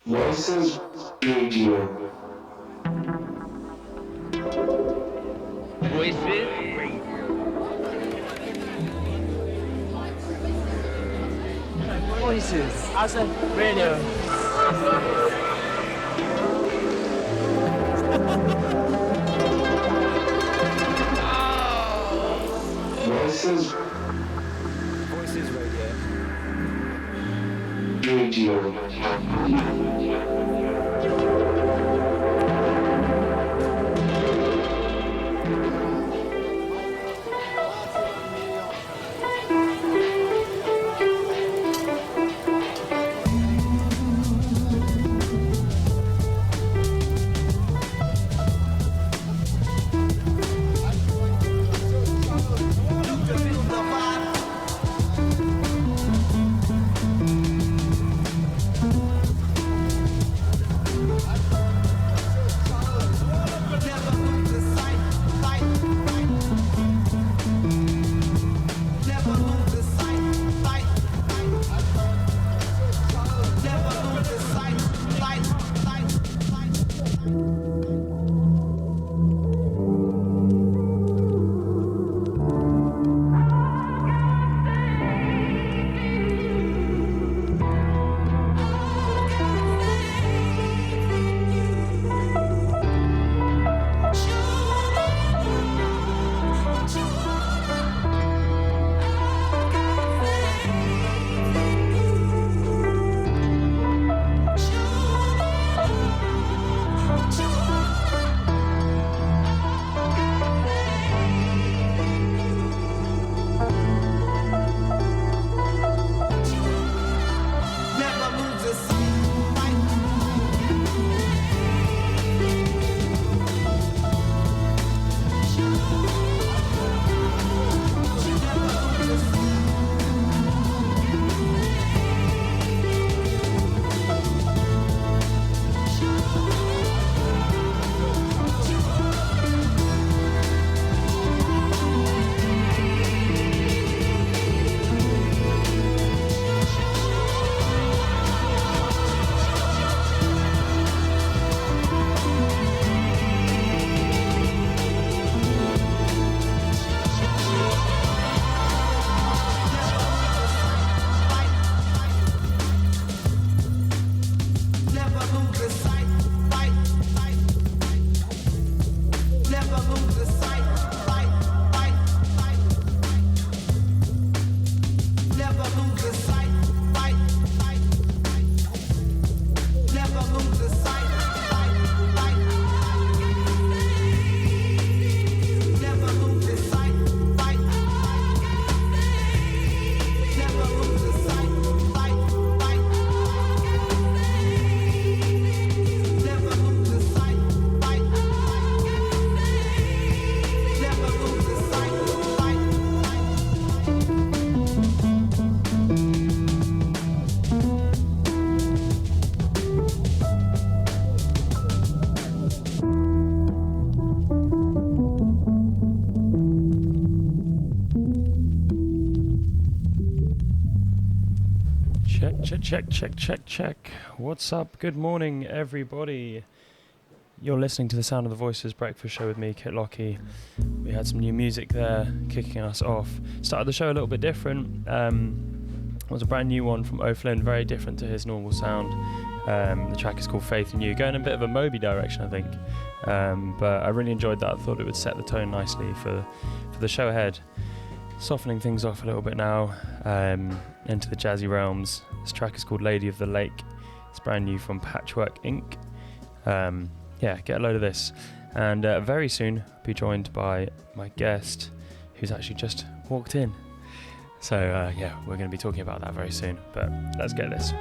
Voices Radio. Voices. Voices as a radio. Voices Radio. Check. What's up? Good morning, everybody. You're listening to the Sound of the Voices breakfast show with me, Kit Lockey. We had some new music there, kicking us off. Started the show a little bit different. It was a brand new one from O'Flynn, very different to his normal sound. The track is called Faith in You, going in a bit of a Moby direction, I think. But I really enjoyed that. I thought it would set the tone nicely for the show ahead. Softening things off a little bit now, into the jazzy realms. This track is called Lady of the Lake. It's brand new from Patchwork Inc. Get a load of this. And very soon, I'll be joined by my guest, who's actually just walked in. So we're going to be talking about that very soon. But let's get this.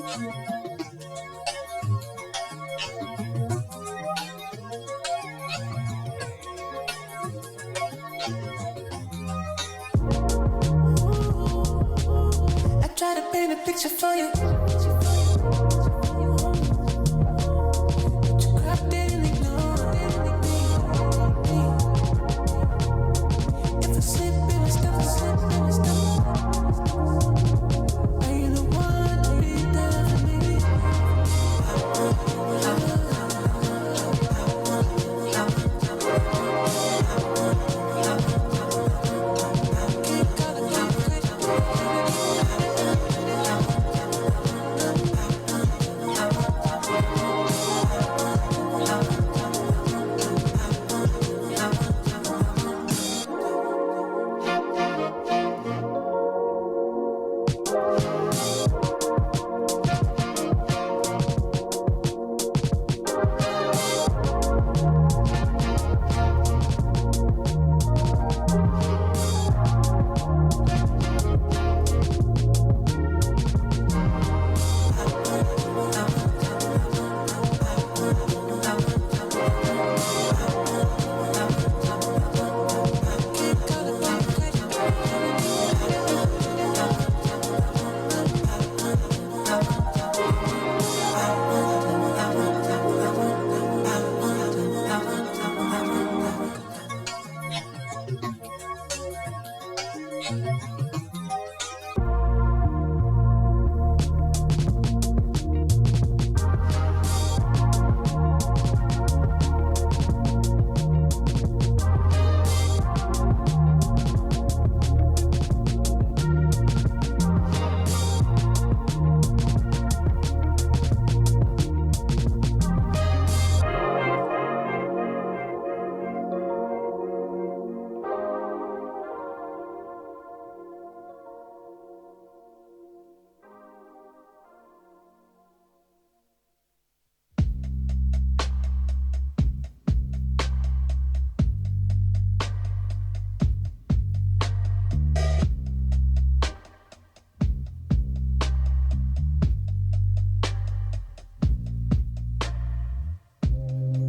I try to paint a picture for you. But you cropped it and ignored me. If I slip in my stuff, I slip in my stuff. Are you the one? Are you there for me?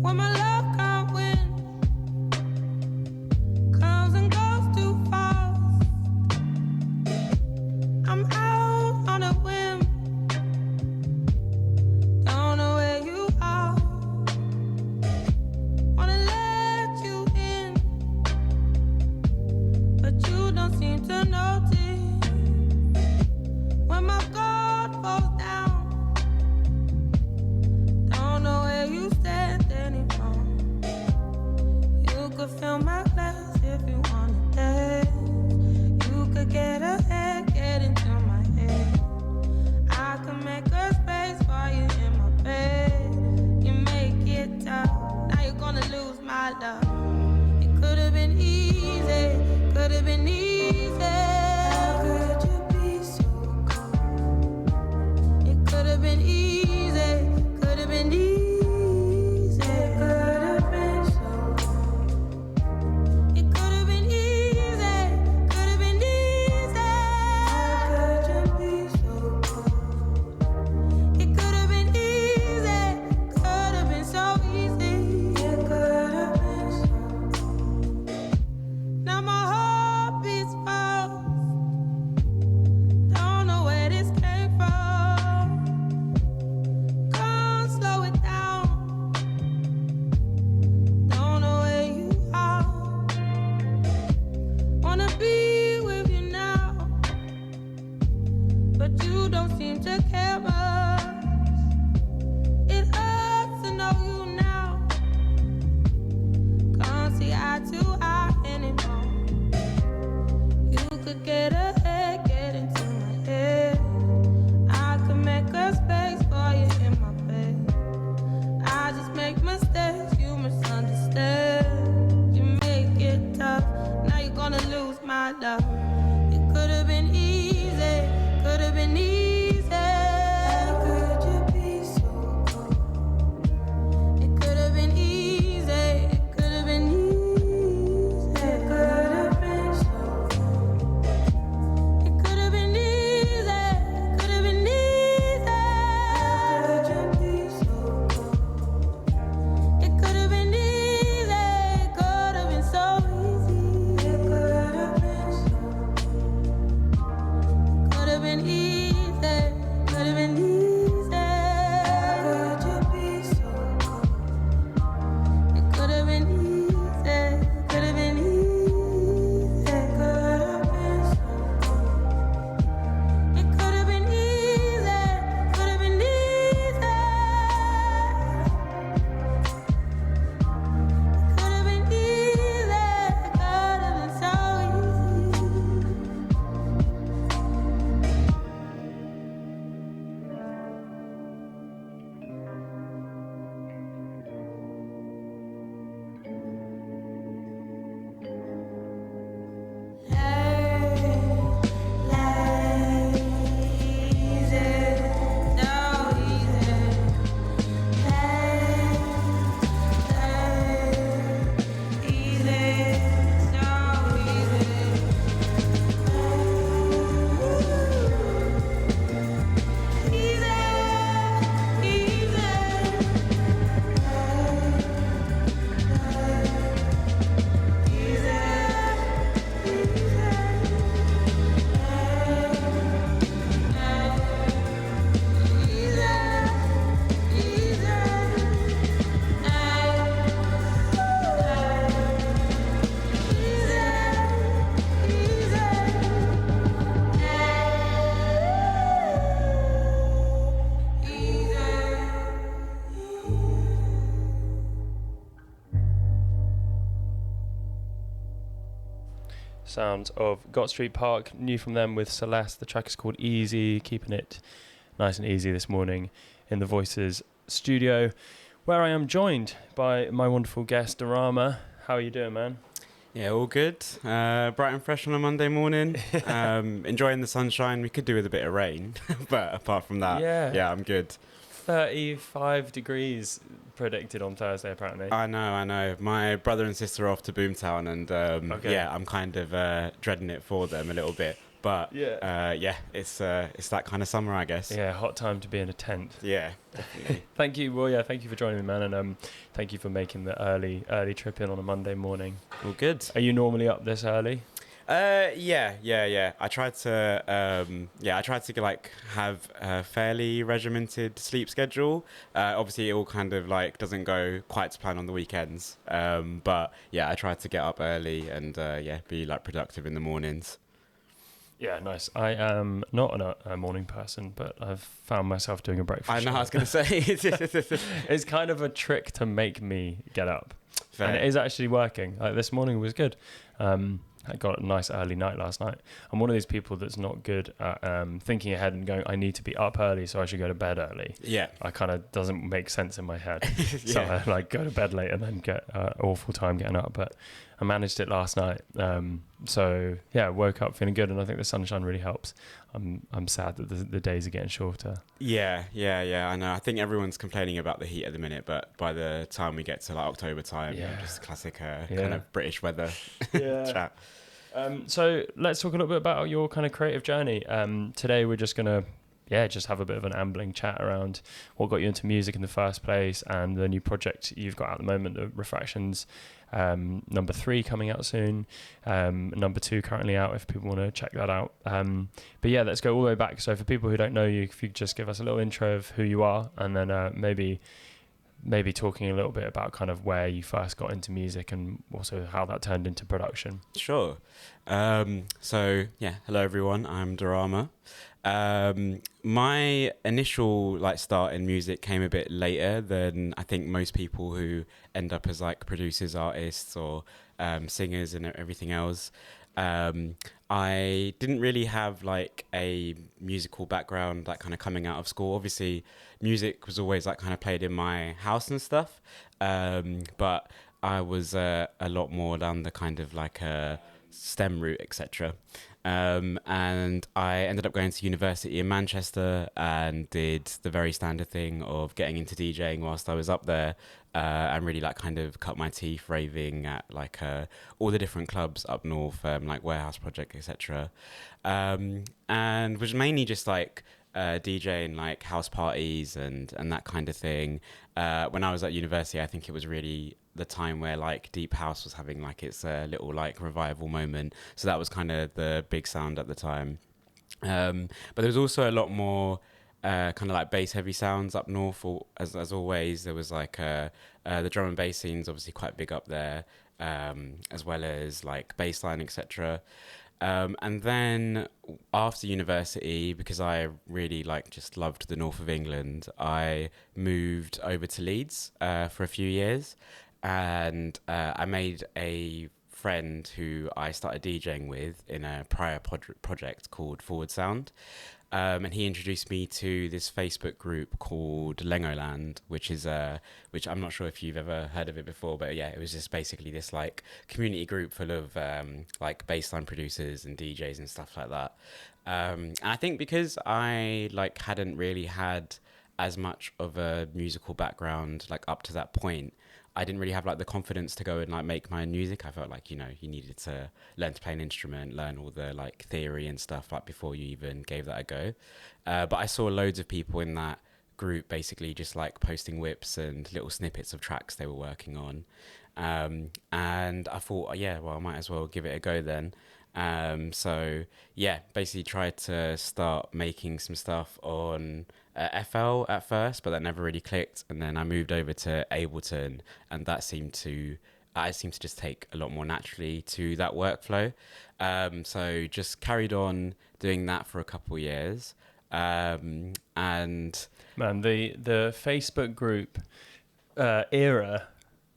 When my love can't win, comes and goes too fast. I'm out on a whim, don't know where you are. Wanna let you in, but you don't seem to notice. When my guard falls down, don't know where you stand anymore. You could fill my glass if you wanna dance. You could get ahead, get into my head. I could make a space for you in my bed. You make it tough, now you're gonna lose my love. It could have been easy, could have been easy. How could you be so cold? It could have been easy, could have been easy. It could have been so cold. It could have been easy, could have been easy. How could you be so cold? It could have been easy, could have been so easy. It could have been so cold. Now my heart beats sounds of Got Street Park. New from them with Celeste. The track is called Easy, keeping it nice and easy this morning in the Voices studio, where I am joined by my wonderful guest, Darama. How are you doing, man? Yeah, all good. Bright and fresh on a Monday morning. Enjoying the sunshine. We could do with a bit of rain, but apart from that, yeah, I'm good. 35 degrees predicted on Thursday, apparently. I know. My brother and sister are off to Boomtown, and yeah, I'm kind of dreading it for them a little bit. But yeah, it's that kind of summer, I guess. Yeah, hot time to be in a tent. Yeah, definitely. Thank you. Thank you for joining me, man, and thank you for making the early trip in on a Monday morning. All good. Are you normally up this early? Yeah. I tried to like have a fairly regimented sleep schedule. Obviously, it all kind of like doesn't go quite to plan on the weekends. But yeah, I tried to get up early and be like productive in the mornings. Yeah, nice. I am not a morning person, but I've found myself doing a breakfast. I know. I was going to say it's kind of a trick to make me get up, Fair. and it is actually working. Like this morning was good. I got a nice early night last night. I'm one of these people that's not good at thinking ahead and going, I need to be up early, so I should go to bed early. Yeah. I kind of doesn't make sense in my head. So I like go to bed late and then get awful time getting up. But I managed it last night. So yeah, woke up feeling good, and I think the sunshine really helps. I'm sad that the days are getting shorter. Yeah. I know. I think everyone's complaining about the heat at the minute, but by the time we get to like October time, just classic kind of British weather chat. So let's talk a little bit about your kind of creative journey. Today we're just gonna just have a bit of an ambling chat around what got you into music in the first place and the new project you've got at the moment, the Refractions. Number 3 coming out soon, number 2 currently out if people want to check that out. But yeah, let's go all the way back. So for people who don't know you, if you could just give us a little intro of who you are, and then maybe talking a little bit about kind of where you first got into music and also how that turned into production. Sure. So yeah, hello everyone, I'm Darama. My initial like start in music came a bit later than I think most people who end up as like producers, artists, or singers and everything else. I didn't really have like a musical background, like kind of coming out of school. Obviously, music was always like kind of played in my house and stuff. But I was a lot more down the kind of like a STEM route, etc. And I ended up going to university in Manchester and did the very standard thing of getting into DJing whilst I was up there, and really like kind of cut my teeth raving at like all the different clubs up north, like Warehouse Project, etc. And was mainly just like DJing like house parties and that kind of thing. When I was at university, I think it was really the time where like deep house was having like its little like revival moment, so that was kind of the big sound at the time. But there was also a lot more kind of like bass heavy sounds up north, or as always there was like the drum and bass scene's obviously quite big up there, as well as like bassline, etc. And then after university, because I really like just loved the north of England, I moved over to Leeds for a few years, and I made a friend who I started DJing with in a prior project called Forward Sound. And he introduced me to this Facebook group called Lengoland, which I'm not sure if you've ever heard of it before, but yeah, it was just basically this like community group full of like bassline producers and DJs and stuff like that. And I think because I like hadn't really had as much of a musical background like up to that point, I didn't really have like the confidence to go and like make my own music. I felt like, you needed to learn to play an instrument, learn all the like theory and stuff like before you even gave that a go. But I saw loads of people in that group basically just like posting whips and little snippets of tracks they were working on. And I thought, I might as well give it a go then. So yeah, basically tried to start making some stuff on FL at first, but that never really clicked. And then I moved over to Ableton, and I seemed to just take a lot more naturally to that workflow. So just carried on doing that for a couple of years. And man, the Facebook group era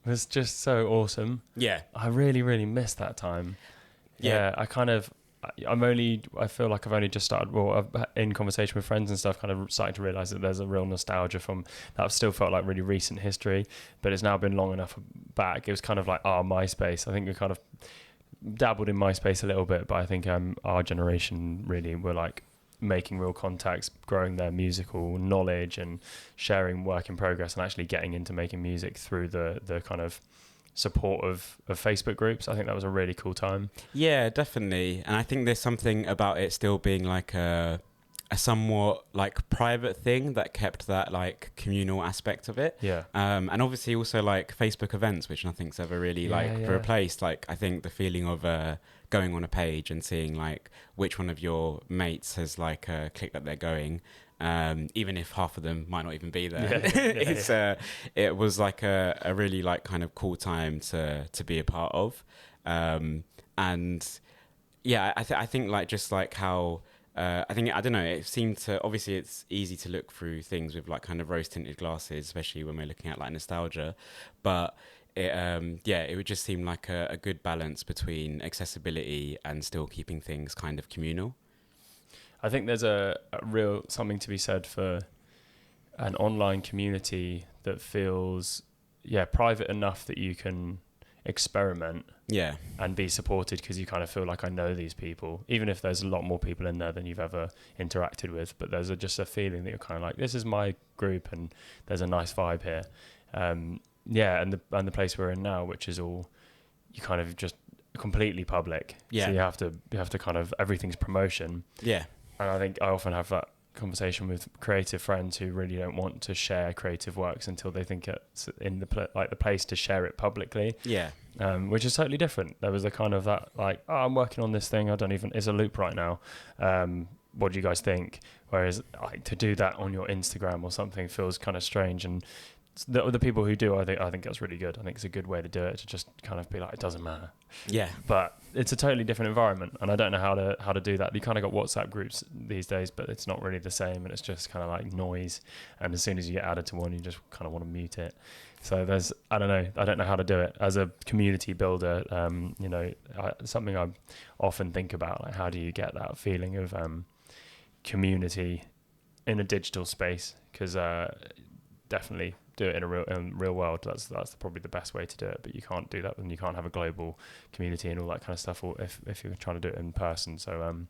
was just so awesome. Yeah, I really, really missed that time. Yeah, I feel like I've only just started, in conversation with friends and stuff, kind of starting to realise that there's a real nostalgia from that. I've still felt like really recent history, but it's now been long enough back. It was kind of like MySpace. I think we kind of dabbled in MySpace a little bit, but I think our generation really were like making real contacts, growing their musical knowledge and sharing work in progress, and actually getting into making music through the kind of support of Facebook groups. I think that was a really cool time. Yeah, definitely. And I think there's something about it still being like a somewhat like private thing that kept that like communal aspect of it. Yeah. And obviously also like Facebook events, which nothing's ever really replaced. Like I think the feeling of going on a page and seeing like which one of your mates has like clicked that they're going, even if half of them might not even be there. It was like a really like kind of cool time to be a part of. And yeah, I think like just like how I don't know, it seemed to, obviously it's easy to look through things with like kind of rose tinted glasses, especially when we're looking at like nostalgia, but it would just seem like a good balance between accessibility and still keeping things kind of communal. I think there's a real something to be said for an online community that feels private enough that you can experiment and be supported, because you kind of feel like, I know these people, even if there's a lot more people in there than you've ever interacted with, but there's just a feeling that you're kind of like, this is my group and there's a nice vibe here. And the place we're in now, which is all, you kind of just completely public, so you have to kind of, everything's promotion. And I think I often have that conversation with creative friends who really don't want to share creative works until they think it's in the place to share it publicly. Which is totally different. There was a kind of that like, I'm working on this thing, it's a loop right now, what do you guys think? Whereas like to do that on your Instagram or something feels kind of strange. And the people who do, I think that's really good. I think it's a good way to do it, to just kind of be like, it doesn't matter. But it's a totally different environment, and I don't know how to do that. You kind of got WhatsApp groups these days, but it's not really the same, and it's just kind of like noise. And as soon as you get added to one, you just kind of want to mute it. So I don't know how to do it as a community builder. Something I often think about, like, how do you get that feeling of community in a digital space? Because definitely do it in a real world. That's probably the best way to do it, but you can't do that when you can't have a global community and all that kind of stuff, or if you're trying to do it in person. So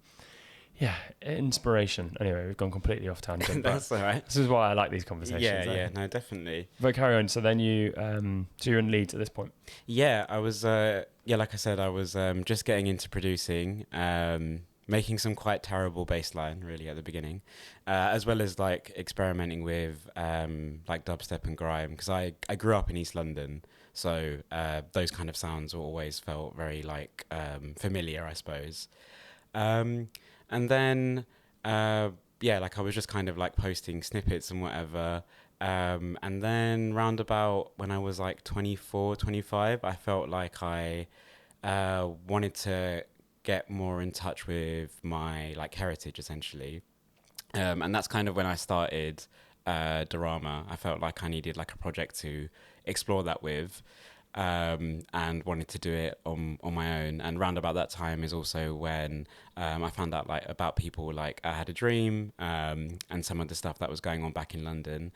inspiration. Anyway, we've gone completely off tangent. That's all right. This is why I like these conversations. No, definitely. But carry on. So then so you're in Leeds at this point. I was like I said, I was just getting into producing, making some quite terrible bass line really at the beginning, as well as like experimenting with like dubstep and grime, because I grew up in East London, so those kind of sounds always felt very like familiar, I suppose. And then like I was just kind of like posting snippets and whatever, and then roundabout when I was like 24, 25, I felt like I wanted to get more in touch with my like heritage, essentially, and that's kind of when I started Darama. I felt like I needed like a project to explore that with, and wanted to do it on my own. And round about that time is also when I found out like about people like I Had a Dream, and some of the stuff that was going on back in London.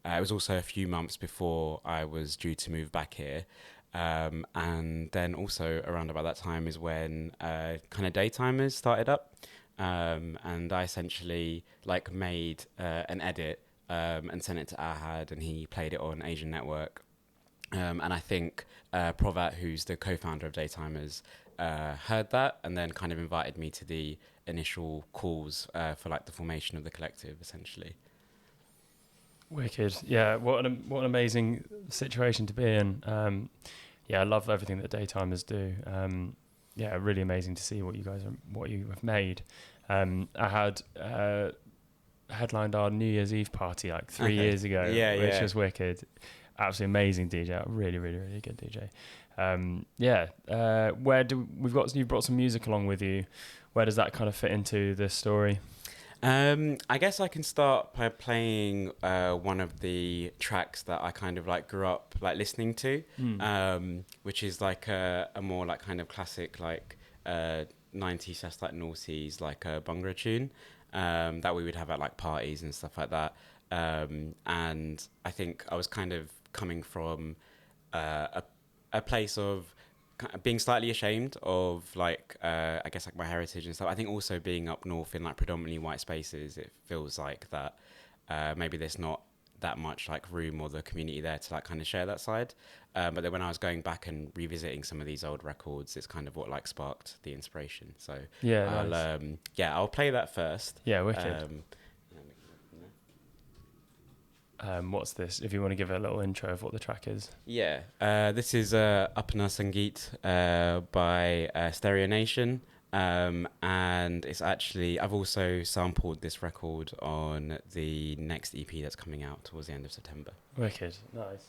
It was also a few months before I was due to move back here. And then also around about that time is when kind of Daytimers started up, and I essentially like made an edit and sent it to Ahad, and he played it on Asian Network. And I think Provat, who's the co-founder of Daytimers, heard that and then kind of invited me to the initial calls for like the formation of the collective, essentially. Wicked. Yeah, what an amazing situation to be in. I love everything that Daytimers do. Really amazing to see what you have made. I had headlined our New Year's Eve party like 3 years ago, which was wicked. Absolutely amazing DJ, really, really, really good DJ. You've brought some music along with you. Where does that kind of fit into this story? I guess I can start by playing one of the tracks that I kind of like grew up like listening to, which is like a more like kind of classic like 90s slash like noughties like a Bhangra tune that we would have at like parties and stuff like that. And I think I was kind of coming from a place of being slightly ashamed of like I guess like my heritage and stuff. I think also being up north in like predominantly white spaces, it feels like that maybe there's not that much like room or the community there to like kind of share that side. But then when I was going back and revisiting some of these old records, it's kind of what like sparked the inspiration. So Yeah, nice. I'll play that first. Yeah, wicked. What's this? If you want to give a little intro of what the track is. Yeah, this is Apna Sangeet by Stereo Nation. And it's actually, I've also sampled this record on the next EP that's coming out towards the end of September. Wicked, nice.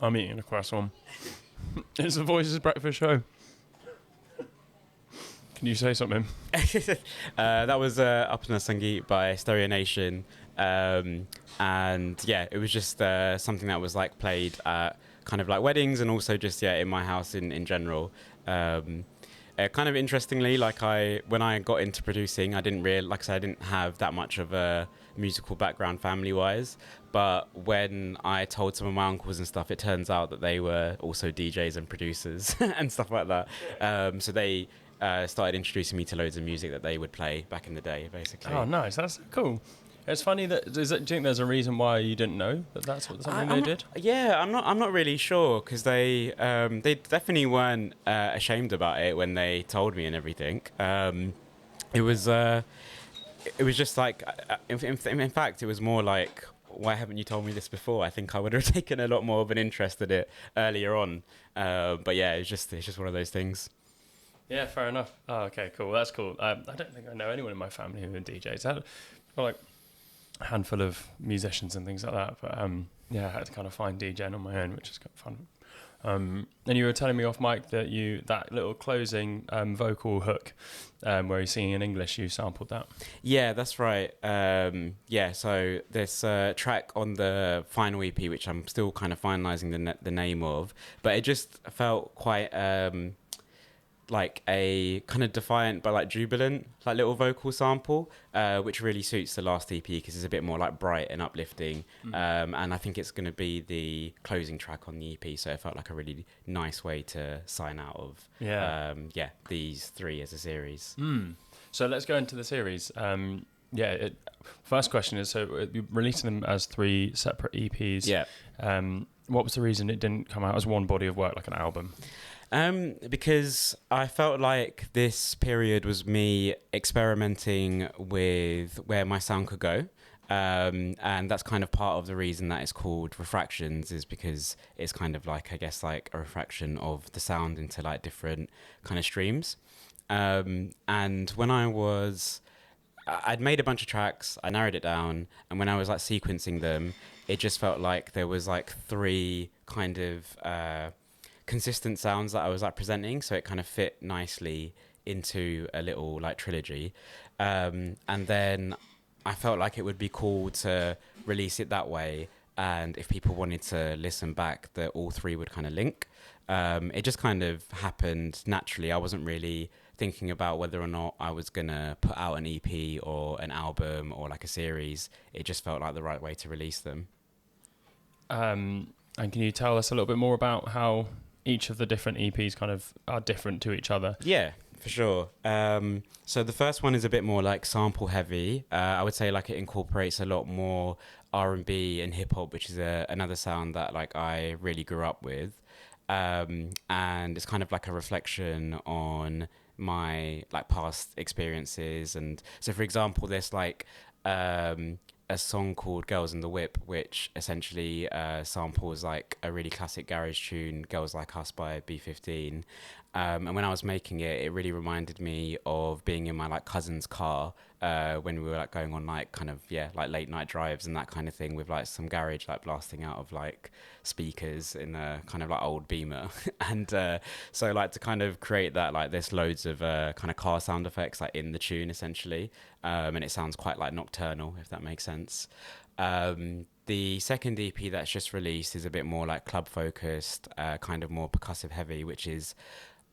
I'm eating a croissant. It's the Voices Breakfast Show. Can you say something? That was Apna Sangeet by Stereo Nation. And yeah, it was just something that was like played at kind of like weddings and also just in my house in general. Kind of interestingly, like when I got into producing, I didn't like I said, I didn't have that much of a musical background family wise, but when I told some of my uncles and stuff, it turns out that they were also DJs and producers and stuff like that. So they started introducing me to loads of music that they would play back in the day, basically. Oh, nice. That's cool. It's funny that. Do you think there's a reason why you didn't know that that's something they did? Yeah, I'm not really sure because they definitely weren't ashamed about it when they told me and everything. It was just like, in fact, it was more like, why haven't you told me this before? I think I would have taken a lot more of an interest in it earlier on. But yeah, it's just one of those things. Yeah, fair enough. Oh, okay, cool. That's cool. I don't think I know anyone in my family who are DJs. I've got like a handful of musicians and things like that. But yeah, I had to kind of find DJing on my own, which is kind of fun. And you were telling me off mic that that little closing vocal hook where he's singing in English, you sampled that. Yeah, that's right. So this track on the final EP, which I'm still kind of finalising the name of, but it just felt quite like a kind of defiant but like jubilant like little vocal sample, which really suits the last EP because it's a bit more like bright and uplifting. And I think it's going to be the closing track on the EP, so it felt like a really nice way to sign out of these three as a series. So let's go into the series. First question is, so you're releasing them as 3 separate EPs. What was the reason it didn't come out as one body of work, like an album? Because I felt like this period was me experimenting with where my sound could go. And that's kind of part of the reason that it's called Refractions, is because it's kind of like, I guess, like a refraction of the sound into like different kind of streams. And when I'd made a bunch of tracks, I narrowed it down, and when I was like sequencing them, it just felt like there was like 3 kind of consistent sounds that I was like presenting, so it kind of fit nicely into a little like trilogy. And then I felt like it would be cool to release it that way, and if people wanted to listen back, that all 3 would kind of link. It just kind of happened naturally. I wasn't really thinking about whether or not I was gonna put out an EP or an album or like a series. It just felt like the right way to release them. And can you tell us a little bit more about how each of the different EPs kind of are different to each other? Yeah, for sure. So the first one is a bit more like sample heavy. I would say like it incorporates a lot more R&B and hip hop, which is another sound that like I really grew up with. And it's kind of like a reflection on my like past experiences. And so for example, there's like a song called Girls in the Whip, which essentially samples like a really classic garage tune, Girls Like Us by B15. And when I was making it, it really reminded me of being in my like cousin's car when we were like going on like kind of like late night drives and that kind of thing, with like some garage like blasting out of like speakers in a kind of like old Beamer. And so like to kind of create that, like there's loads of kind of car sound effects like in the tune essentially, and it sounds quite like nocturnal, if that makes sense. The second EP that's just released is a bit more like club focused, kind of more percussive heavy, which is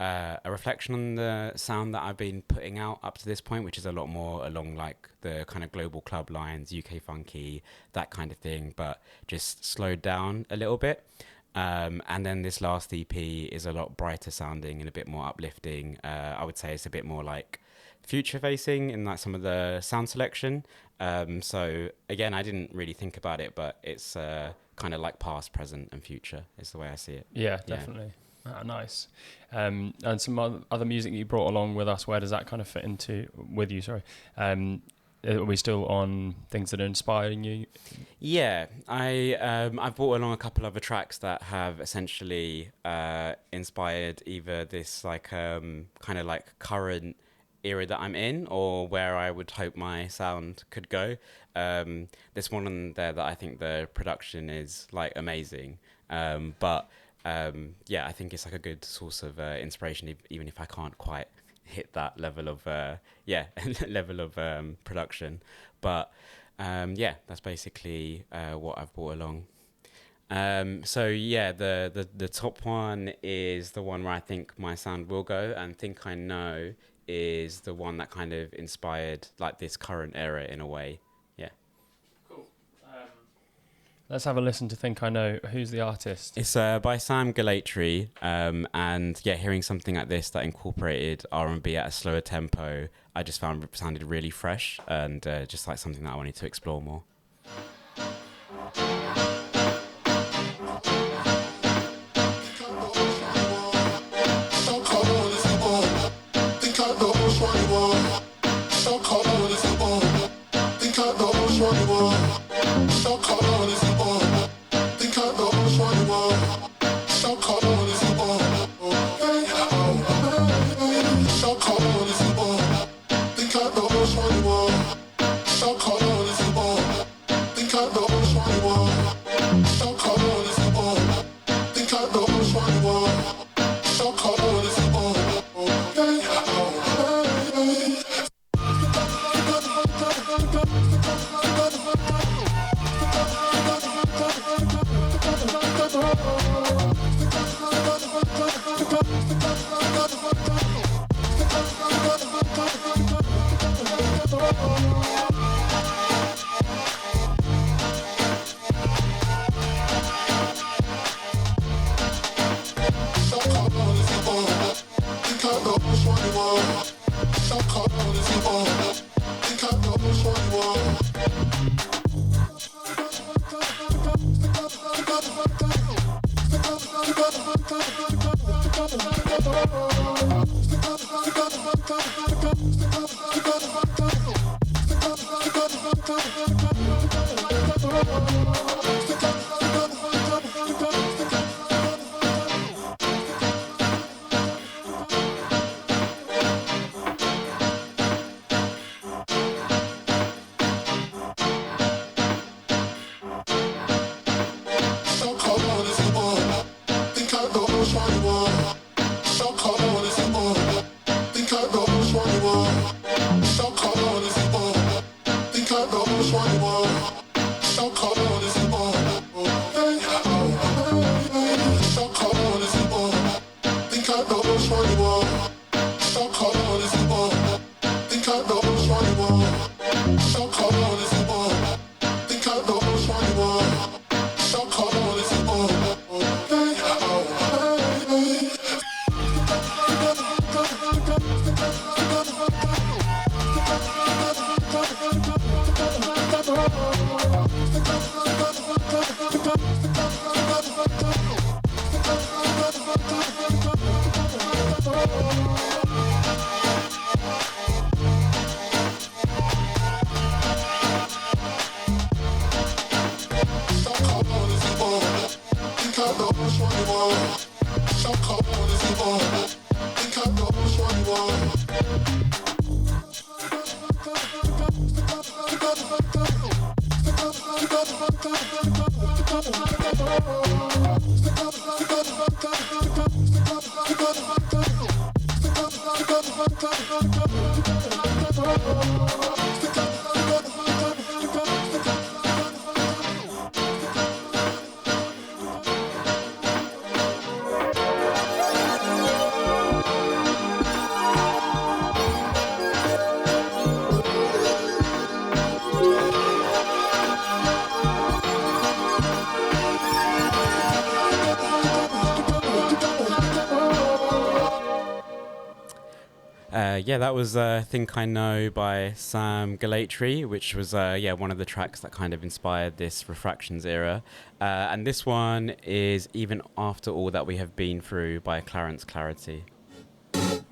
a reflection on the sound that I've been putting out up to this point, which is a lot more along like the kind of global club lines, UK funky, that kind of thing, but just slowed down a little bit. And then this last EP is a lot brighter sounding and a bit more uplifting. I would say it's a bit more like future facing in like some of the sound selection. So again, I didn't really think about it, but it's kind of like past, present and future is the way I see it. Yeah, definitely. Ah, nice. And some other music you brought along with us, where does that kind of fit into with you? Sorry. Are we still on things that are inspiring you? Yeah, I've brought along a couple other tracks that have essentially inspired either this like kind of like current era that I'm in, or where I would hope my sound could go. There's one on there that I think the production is like amazing. But yeah, I think it's like a good source of inspiration, even if I can't quite hit that level of level of production. But yeah, that's basically what I've brought along. So yeah, the top one is the one where I think my sound will go, and Think I Know is the one that kind of inspired like this current era in a way. Yeah. Cool. Let's have a listen to Think I Know. Who's the artist? It's by Sam Galatry, and yeah, hearing something like this that incorporated R&B at a slower tempo, I just found it sounded really fresh and just like something that I wanted to explore more. Yeah, that was Think I Know by Sam Galatry, which was one of the tracks that kind of inspired this Refractions era. And this one is Even After All That We Have Been Through by Clarence Clarity. Think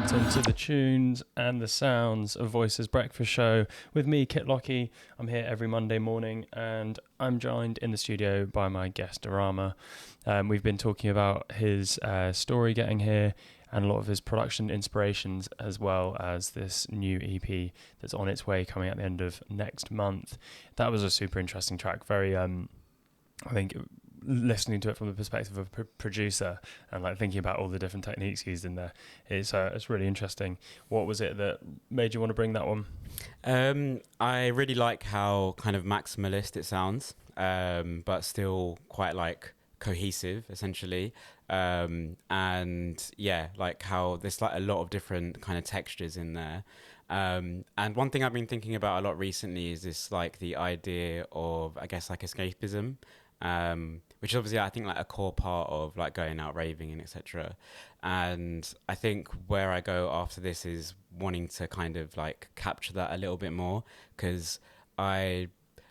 Into the tunes and the sounds of Voices Breakfast Show with me, Kit Lockey. I'm here every Monday morning and I'm joined in the studio by my guest, Darama. We've been talking about his story getting here and a lot of his production inspirations, as well as this new EP that's on its way coming at the end of next month. That was a super interesting track. Very, I think, listening to it from the perspective of a producer and like thinking about all the different techniques used in there, it's really interesting. What was it that made you want to bring that one? I really like how kind of maximalist it sounds, but still quite like cohesive essentially, and yeah, like how there's like a lot of different kind of textures in there. And one thing I've been thinking about a lot recently is this, like the idea of, I guess, like escapism, which is obviously I think like a core part of like going out raving and etc. And I think where I go after this is wanting to kind of like capture that a little bit more, because I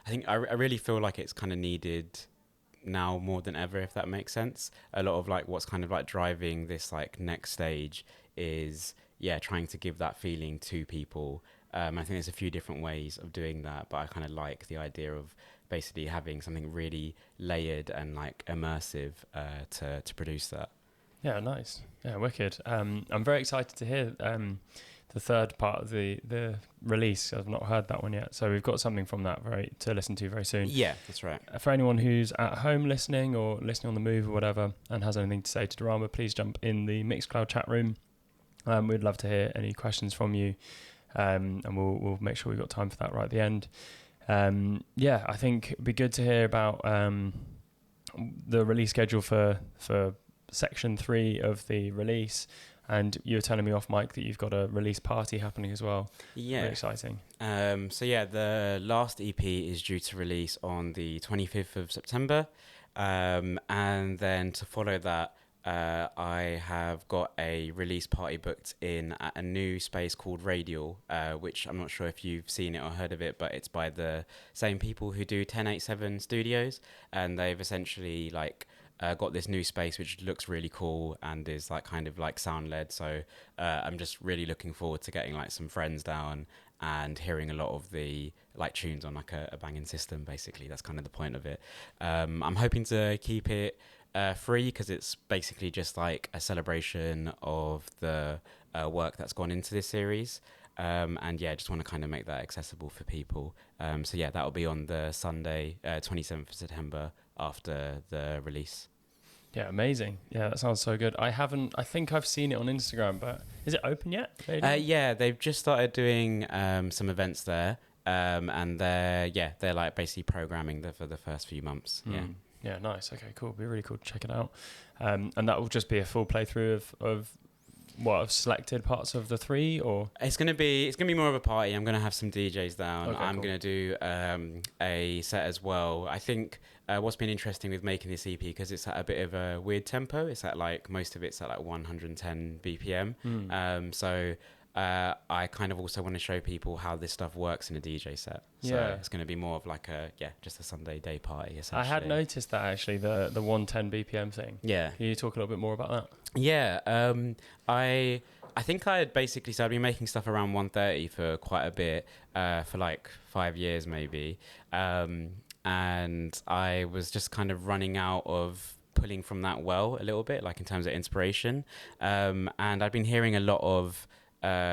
think I really feel like it's kind of needed now more than ever, if that makes sense. A lot of like what's kind of like driving this like next stage is trying to give that feeling to people. I think there's a few different ways of doing that, but I kind of like the idea of basically having something really layered and like immersive to produce that. Yeah, nice. Yeah, wicked. I'm very excited to hear the third part of the release. I've not heard that one yet, so we've got something from that to listen to very soon. Yeah, that's right. For anyone who's at home listening or listening on the move or whatever and has anything to say to Darama, please jump in the Mixcloud chat room. We'd love to hear any questions from you, and we'll make sure we've got time for that right at the end. I think it'd be good to hear about the release schedule for section 3 of the release. And you were telling me off mic that you've got a release party happening as well. Yeah. Very exciting. The last EP is due to release on the 25th of September. And then to follow that, I have got a release party booked in at a new space called Radial, which I'm not sure if you've seen it or heard of it, but it's by the same people who do 1087 Studios. And they've essentially like got this new space which looks really cool and is like kind of like sound led. So I'm just really looking forward to getting like some friends down and hearing a lot of the like tunes on like a banging system. Basically, that's kind of the point of it. I'm hoping to keep it free, because it's basically just like a celebration of the work that's gone into this series. Just want to kind of make that accessible for people. That'll be on the Sunday, 27th of September, after the release. Yeah, amazing. Yeah, that sounds so good. I think I've seen it on Instagram, but is it open yet? They've just started doing some events there, and they're like basically programming for the first few months. Yeah, nice. Okay, cool. It'll be really cool to check it out. And that will just be a full playthrough of selected parts of the 3, or it's gonna be more of a party. I'm gonna have some DJs down. Okay, I'm cool. gonna do a set as well. I think what's been interesting with making this EP, because it's at a bit of a weird tempo. It's at like most of it's at like 110 BPM. I kind of also want to show people how this stuff works in a DJ set. So it's going to be more of like just a Sunday day party, essentially. I had noticed that actually, the 110 BPM thing. Yeah. Can you talk a little bit more about that? Yeah. I think I had basically, so I've been making stuff around 130 for quite a bit, for like 5 years maybe. And I was just kind of running out of pulling from that well a little bit, like in terms of inspiration. And I've been hearing a lot of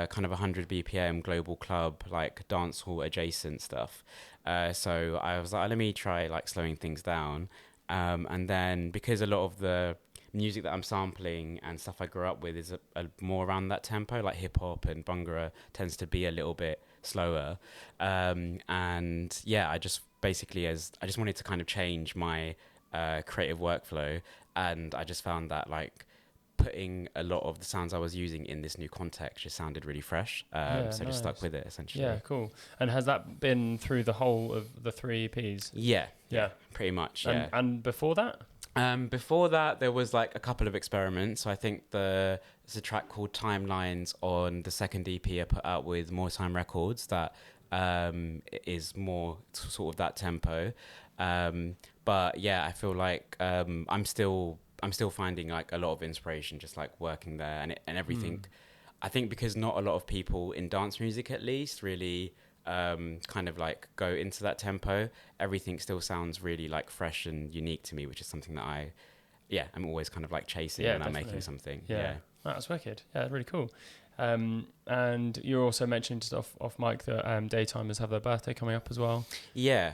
kind of 100 BPM global club, like dancehall adjacent stuff. So I was like, let me try like slowing things down. And then because a lot of the music that I'm sampling and stuff I grew up with is a more around that tempo, like hip hop and bhangra tends to be a little bit slower. And yeah, I just basically I just wanted to kind of change my creative workflow, and I just found that like putting a lot of the sounds I was using in this new context just sounded really fresh. So just stuck with it essentially. Yeah, cool. And has that been through the whole of the 3 EPs? Yeah, pretty much. Yeah. And before that? Before that, there was like a couple of experiments. So I think there's a track called Timelines on the second EP I put out with More Time Records that is more sort of that tempo. But yeah, I feel like I'm still finding like a lot of inspiration just like working there and everything. I think because not a lot of people in dance music at least really kind of like go into that tempo, everything still sounds really like fresh and unique to me, which is something that I'm always kind of like chasing when I'm making something. Yeah. That's wicked. Yeah, really cool. And you're also mentioning just off mic that Daytimers have their birthday coming up as well. Yeah,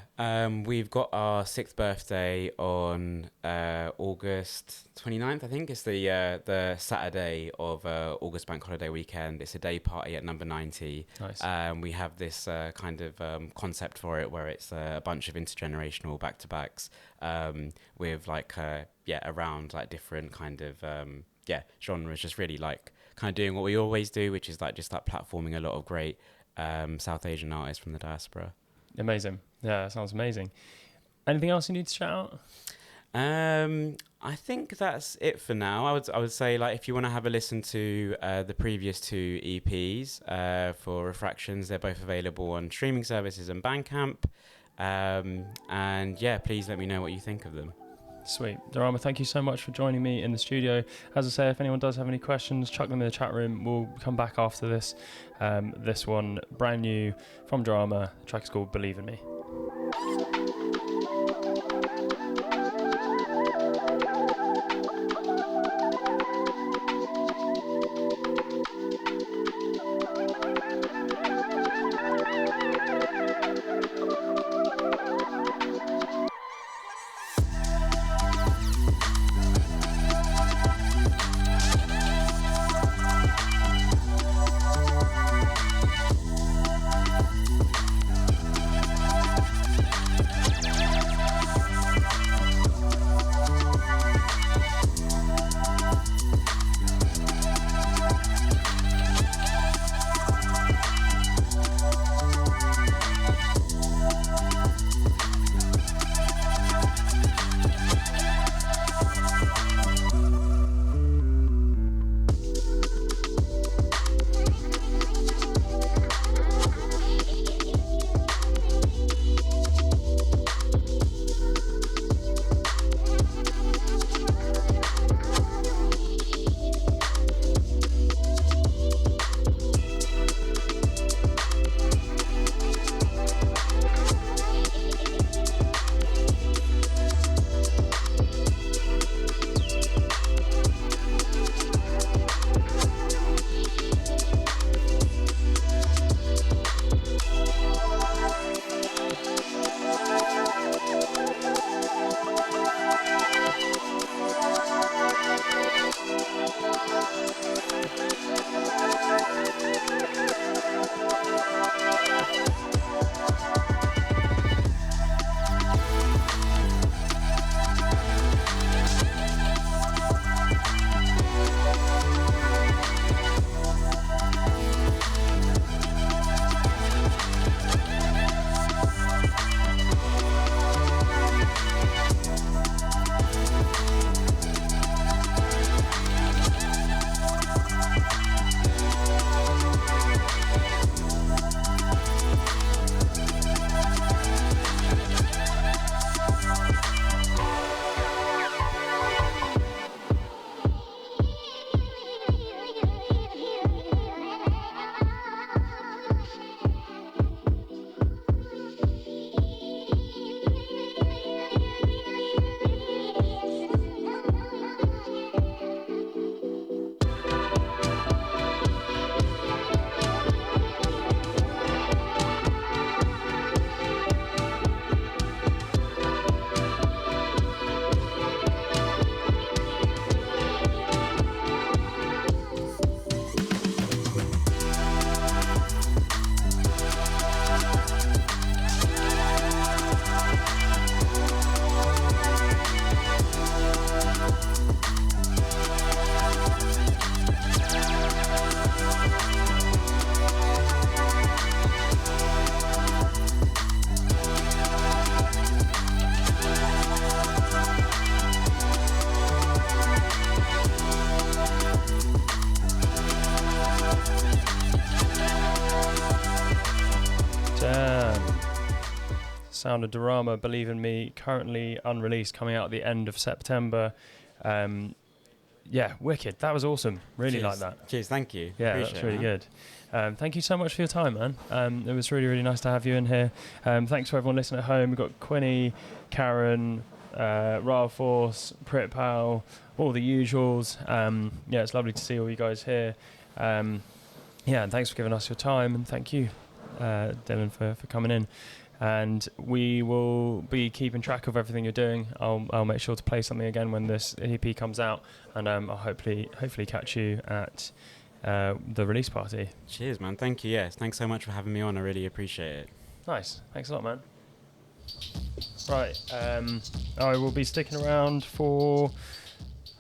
we've got our 6th birthday on August 29th, I think. It's the Saturday of August Bank Holiday weekend. It's a day party at number 90. Nice. We have this kind of concept for it where it's a bunch of intergenerational back-to-backs with like, around like different kind of, genres, just really like kind of doing what we always do, which is like just like platforming a lot of great South Asian artists from the diaspora. Amazing. Yeah, that sounds amazing. Anything else you need to shout out? I think that's it for now. I would say like if you want to have a listen to the previous 2 EPs for Refractions, they're both available on streaming services and Bandcamp. And yeah, please let me know what you think of them. Sweet. Darama, thank you so much for joining me in the studio. As I say, if anyone does have any questions, chuck them in the chat room. We'll come back after this. This one, brand new from Darama. The track is called Believe in Me. Damn. Sound of Darama, Believe in Me, currently unreleased, coming out at the end of September. Yeah, wicked. That was awesome. Really Cheers. like that. Cheers, thank you. Yeah, Appreciate that's really it, good. Thank you so much for your time, man. It was really, really nice to have you in here. Thanks for everyone listening at home. We've got Quinny, Karen, Rail Force, Prit Pal, all the usuals. Yeah, it's lovely to see all you guys here. Yeah, and thanks for giving us your time, and thank you, Dylan, for coming in. And we will be keeping track of everything you're doing. I'll make sure to play something again when this EP comes out, and I'll hopefully catch you at the release party. Cheers, man. Thank you. Yes, thanks so much for having me on. I really appreciate it. Nice. Thanks a lot, man. Right. I will be sticking around for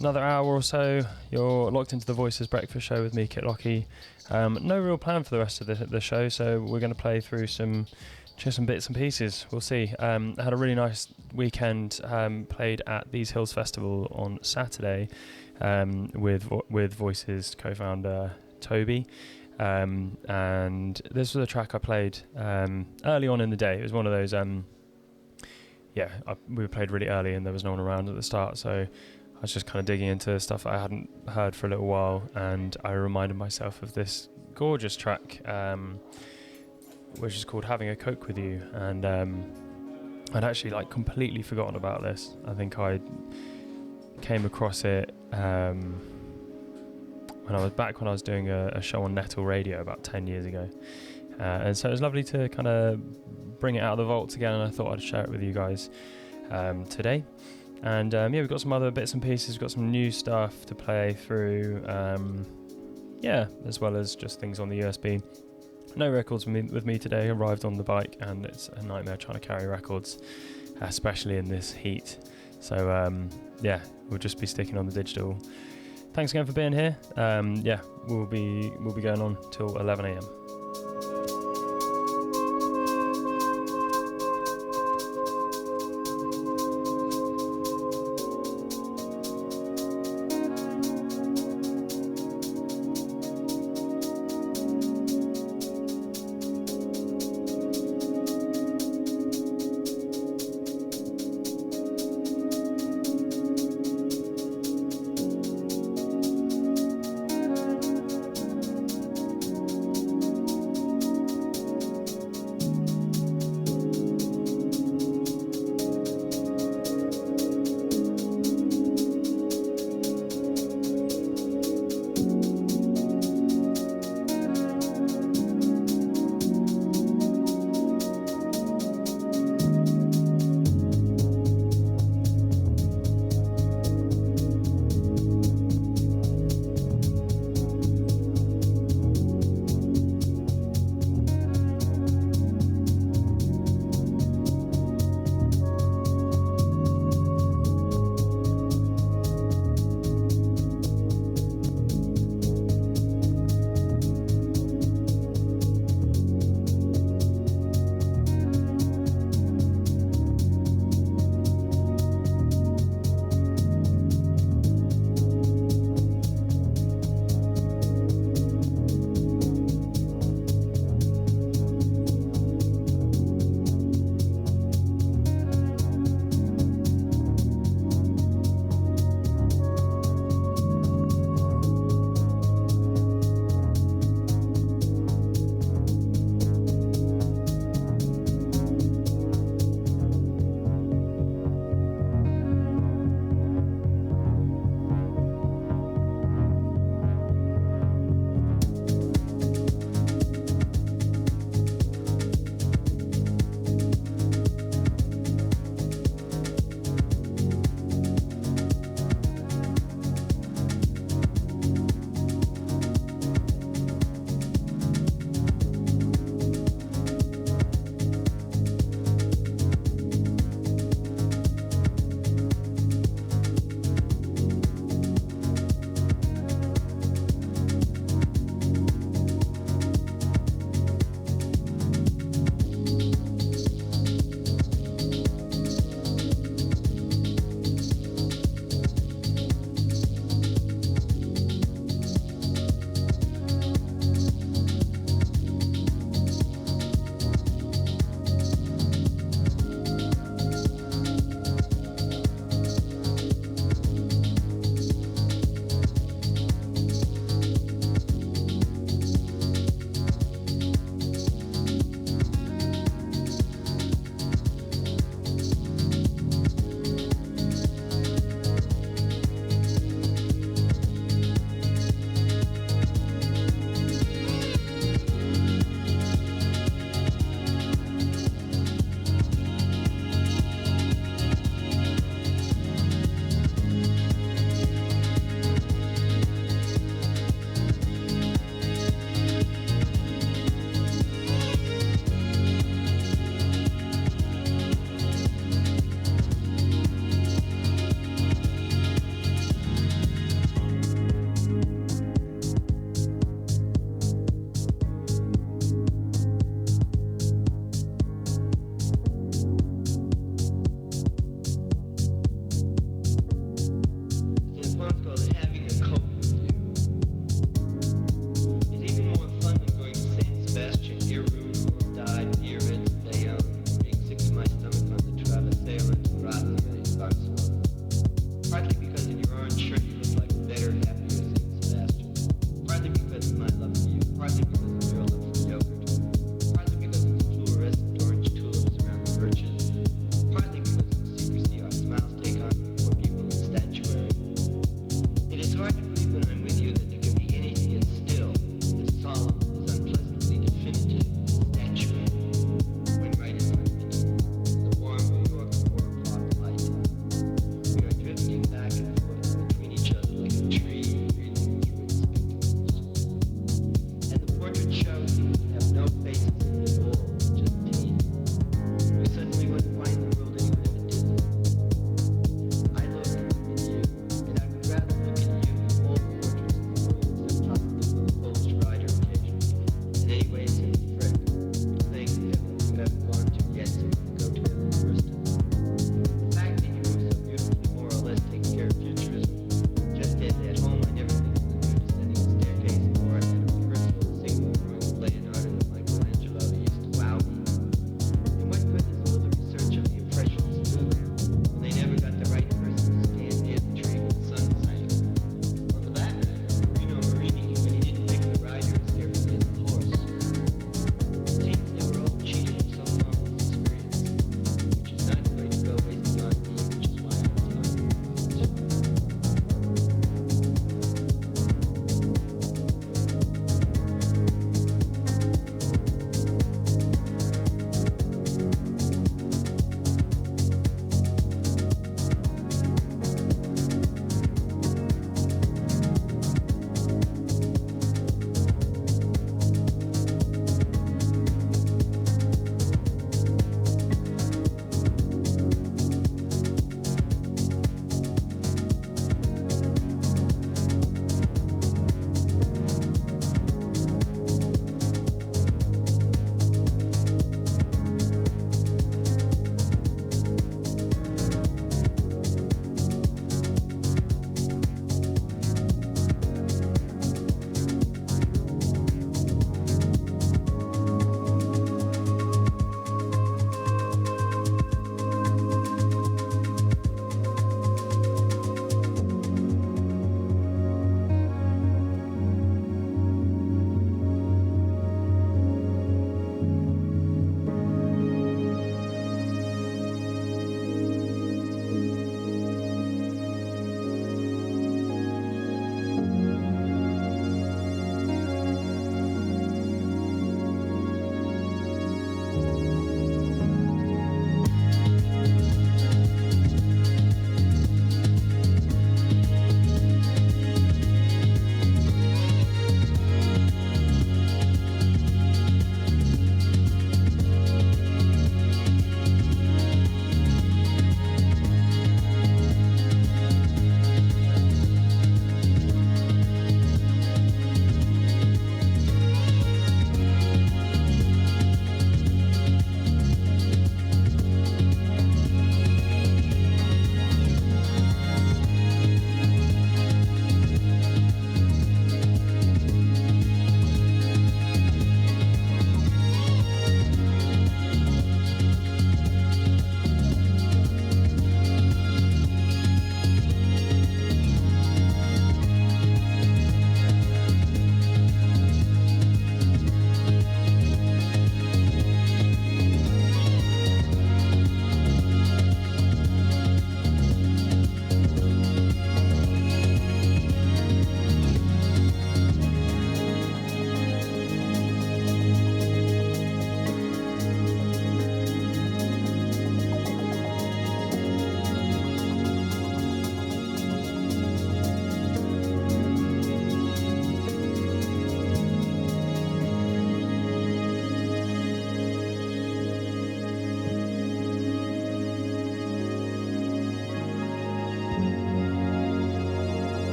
another hour or so. You're locked into the Voices Breakfast Show with me, Kit Lockey. No real plan for the rest of the show, so we're going to play through some bits and pieces. We'll see. I had a really nice weekend. Played at These Hills Festival on Saturday with Voices co-founder Toby. And this was a track I played early on in the day. It was one of those... we played really early and there was no one around at the start, so I was just kind of digging into stuff I hadn't heard for a little while, and I reminded myself of this gorgeous track, which is called Having a Coke With You, and I'd actually completely forgotten about this. I think I came across it when I was doing a show on Nettle Radio about 10 years ago, and so it was lovely to kind of bring it out of the vaults again, and I thought I'd share it with you guys today. And we've got some other bits and pieces. We've got some new stuff to play through, as well as just things on the USB. No records with me today. Arrived on the bike, and it's a nightmare trying to carry records, especially in this heat. So we'll just be sticking on the digital. Thanks again for being here. We'll be going on till 11 a.m.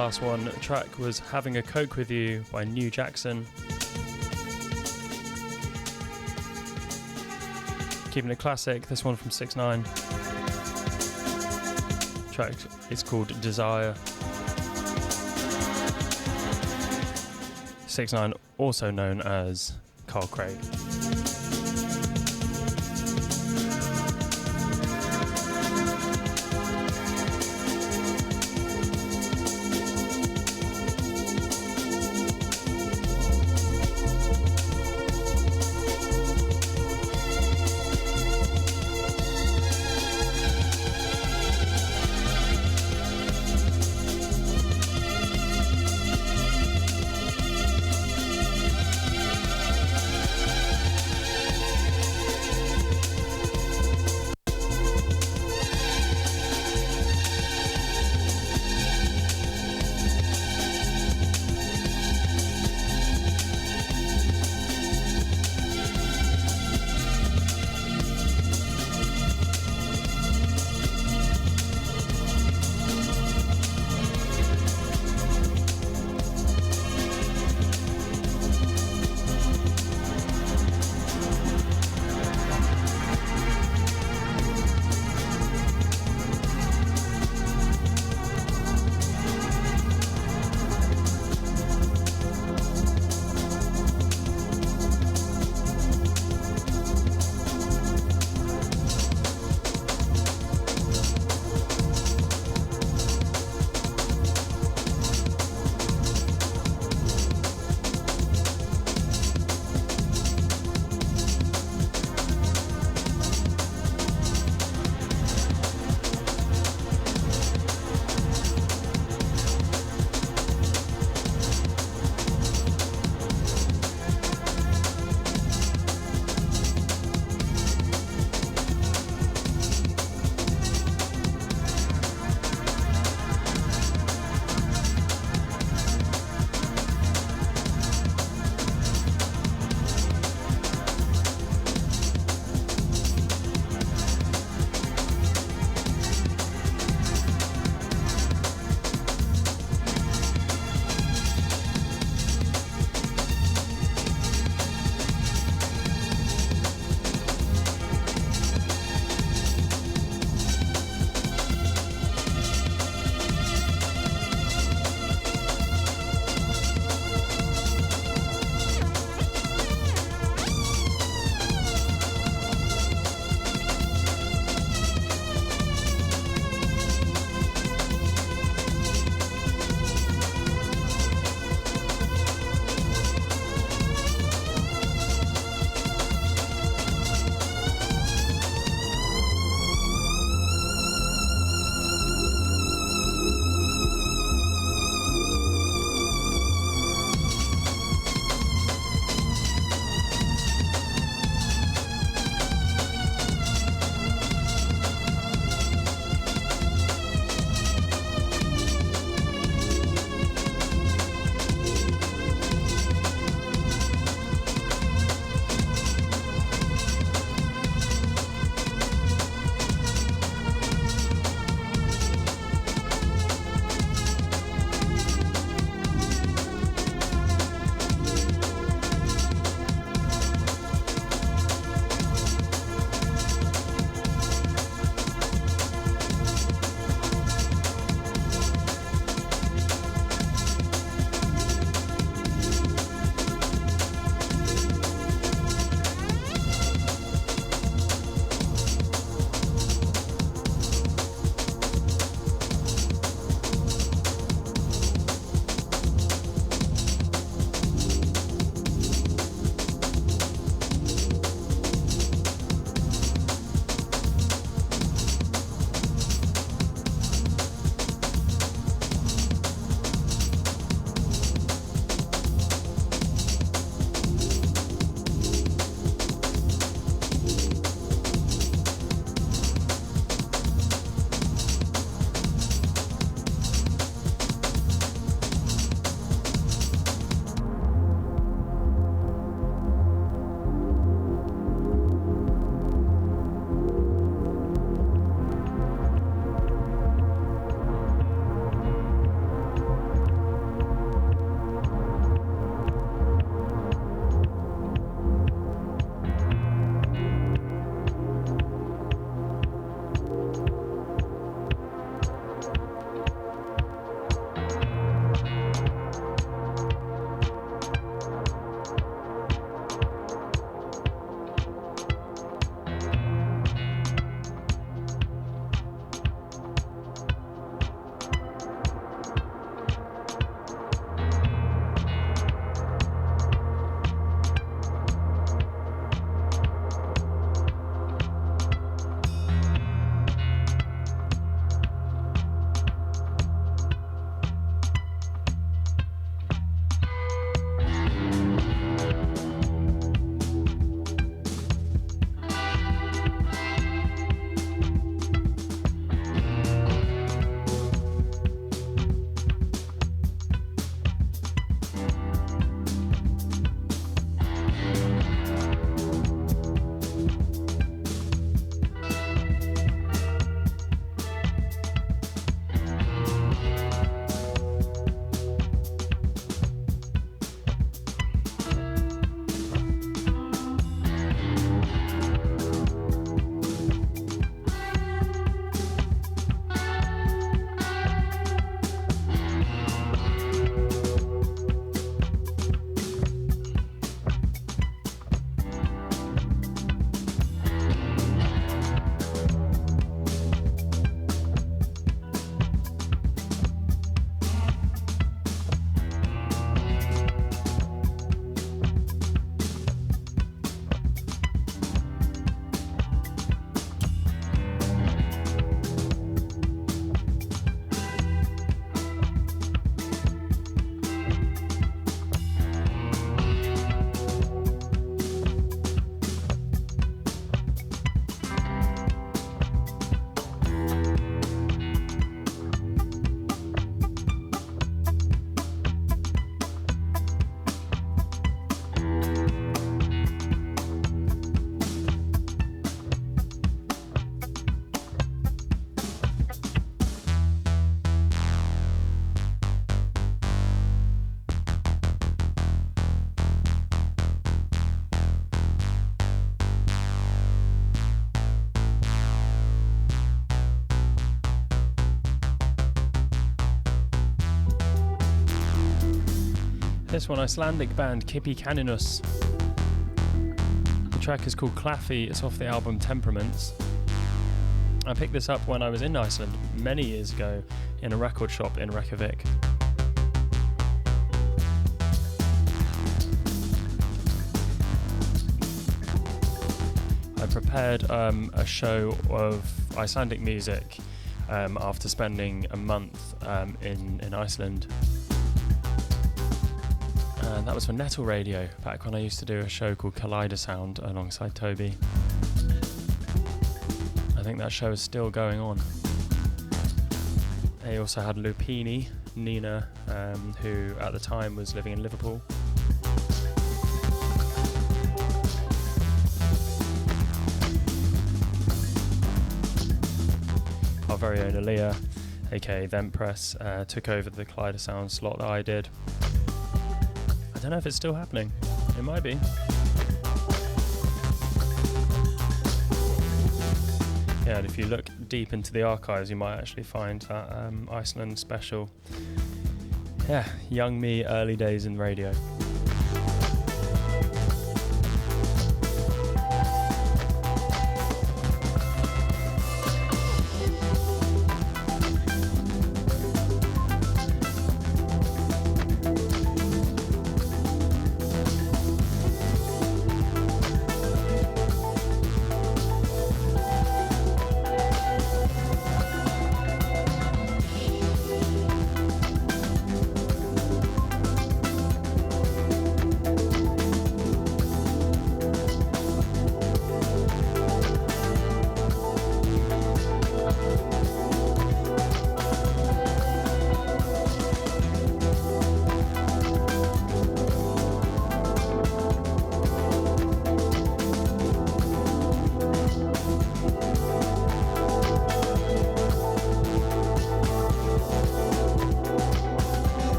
last one. The track was Having a Coke With You by New Jackson. Keeping it classic, this one from 6ix9ine. Track is called Desire. 6ix9ine, also known as Carl Craig. This one, Icelandic band Kippi Caninus. The track is called Claffy. It's off the album Temperaments. I picked this up when I was in Iceland many years ago in a record shop in Reykjavik. I prepared a show of Icelandic music after spending a month in Iceland. And that was for Nettle Radio, back when I used to do a show called Kaleidosound alongside Toby. I think that show is still going on. They also had Lupini, Nina, who at the time was living in Liverpool. Our very own Aaliyah, aka Ventpress, took over the Kaleidosound slot that I did. I don't know if it's still happening. It might be. Yeah, and if you look deep into the archives, you might actually find that Iceland special. Yeah, young me, early days in radio.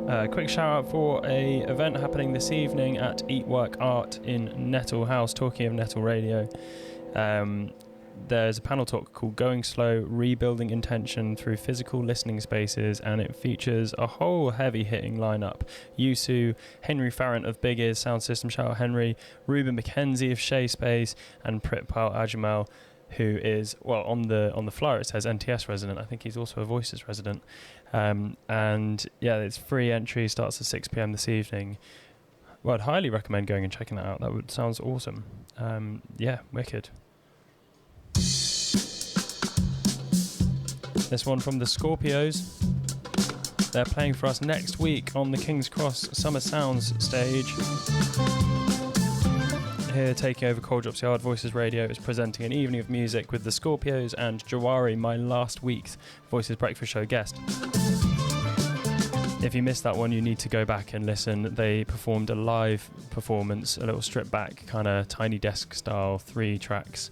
Quick shout out for a event happening this evening at Eat Work Art in Nettle House. Talking of Nettle Radio, there's a panel talk called Going Slow, Rebuilding Intention Through Physical Listening Spaces, and it features a whole heavy hitting lineup. Yusu, Henry Farrant of Big Ears Sound System, shout out Henry, Ruben McKenzie of Shea Space, and Pritpal Ajmal, who is, well, on the flyer it says NTS resident. I think he's also a Voices resident. And yeah, it's free entry, starts at 6 p.m. this evening. Well, I'd highly recommend going and checking that out. That sounds awesome. Yeah, wicked. This one from the Scorpios. They're playing for us next week on the King's Cross Summer Sounds stage. Here, taking over Cold Drops Yard, Voices Radio is presenting an evening of music with the Scorpios and Jawari, my last week's Voices Breakfast Show guest. If you missed that one, you need to go back and listen. They performed a live performance, a little stripped back, kind of tiny desk style, 3 tracks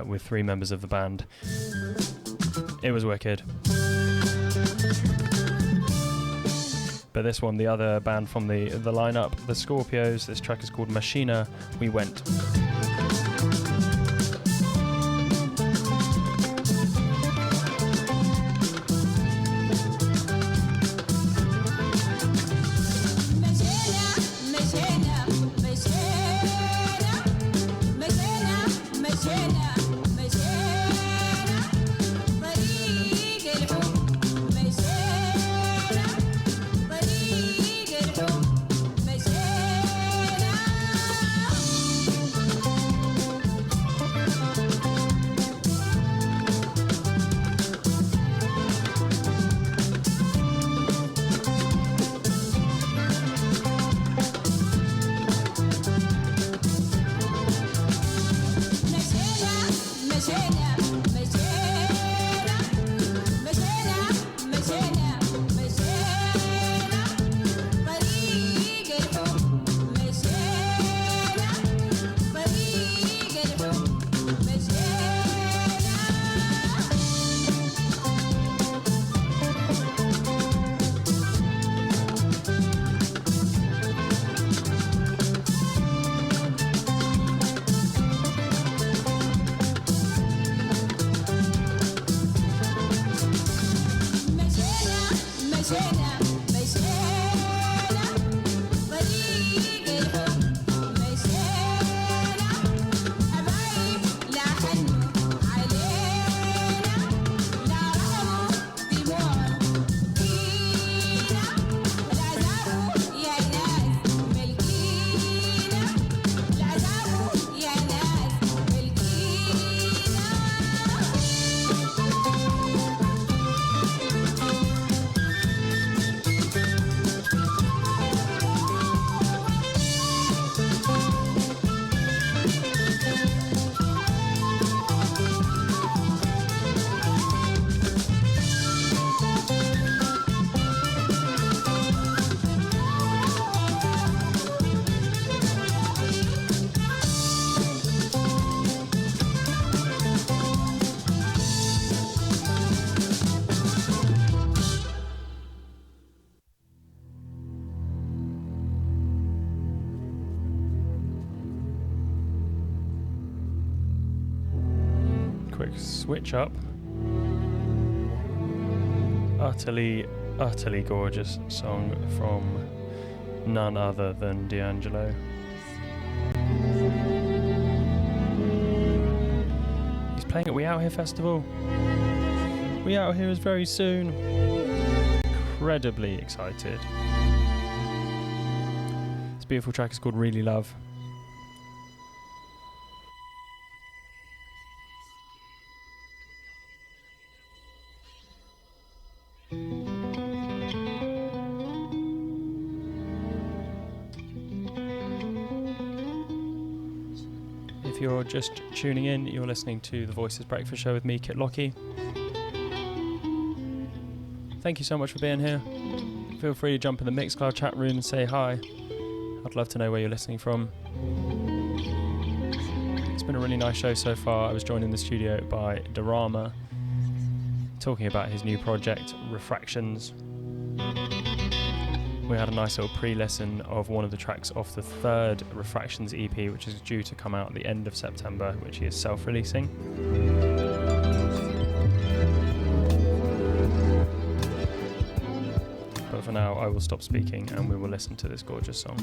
with 3 members of the band. It was wicked. But this one, the other band from the lineup, the Scorpios, this track is called Machina, We Went. Switch up. Utterly gorgeous song from none other than D'Angelo. He's playing at We Out Here Festival. We Out Here is very soon. Incredibly excited. This beautiful track is called Really Love. If you're just tuning in, you're listening to the Voices Breakfast Show with me, Kit Lockey. Thank you so much for being here. Feel free to jump in the Mixcloud chat room and say hi. I'd love to know where you're listening from. It's been a really nice show so far. I was joined in the studio by Darama, talking about his new project, Refractions. we had a nice little pre-listen of one of the tracks off the third Refractions EP, which is due to come out at the end of September, which he is self-releasing. But for now, I will stop speaking and we will listen to this gorgeous song.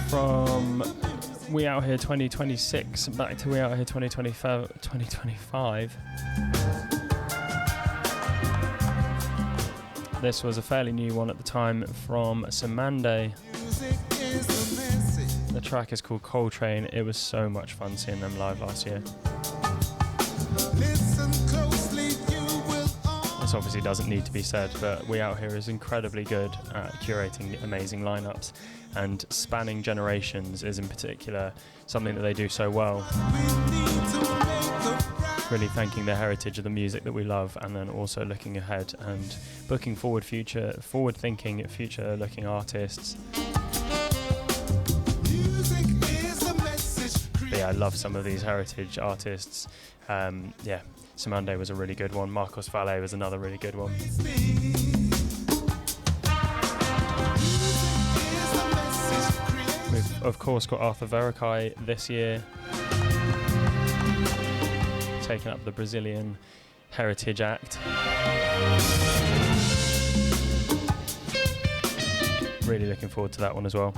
from We Out Here 2026 back to We Out Here 2025. This was a fairly new one at the time from Samande. The track is called Coltrane. It was so much fun seeing them live last year. This obviously doesn't need to be said, but We Out Here is incredibly good at curating amazing lineups, and spanning generations is in particular something that they do so well. Really thanking the heritage of the music that we love, and then also looking ahead and booking forward-thinking, future-looking artists. But yeah, I love some of these heritage artists. Samande was a really good one. Marcos Valle was another really good one. We've of course got Arthur Verocai this year, taking up the Brazilian Heritage Act. Really looking forward to that one as well.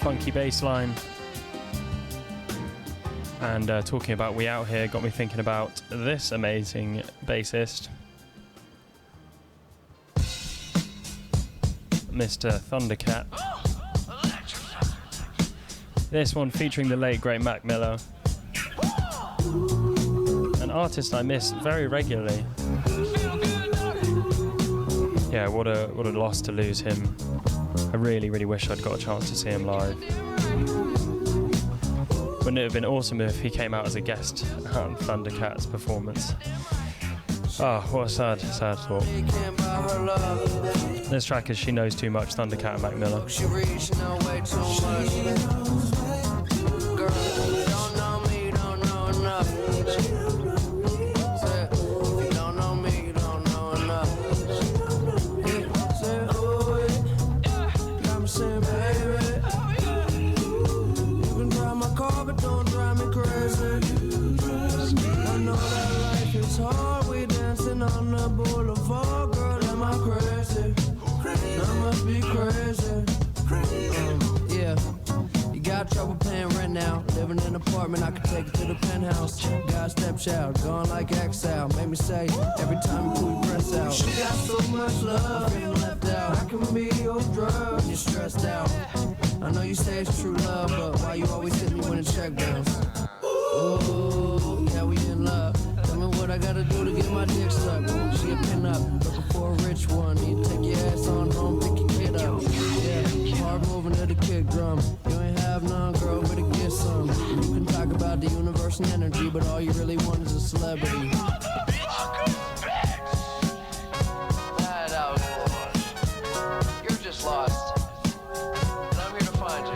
Funky bass line, and talking about We Out Here got me thinking about this amazing bassist, Mr. Thundercat. This one featuring the late great Mac Miller, an artist I miss very regularly. Yeah, what a loss to lose him. I really wish I'd got a chance to see him live. Wouldn't it have been awesome if he came out as a guest at Thundercat's performance? Oh, what a sad thought. This track is She Knows Too Much, Thundercat and Mac Miller. Trouble paying rent now. Living in an apartment, I could take it to the penthouse. Got a stepchild, gone like exile. Made me say every time you pull your breath out. She got so much love, feeling left out. I can be your drug when you're stressed out. I know you say it's true love, but why you always hit me when the check bounce? Ooh, yeah, we in love. Tell me what I gotta do to get my dick sucked. She a pin up, looking for a rich one. Need to take your ass on home, pick your kid up. Yeah, hard moving to the kick drum. You ain't have none, girl, better get some. You can talk about the universe and energy, but all you really want is a celebrity. You're just lost. And I'm here to find you.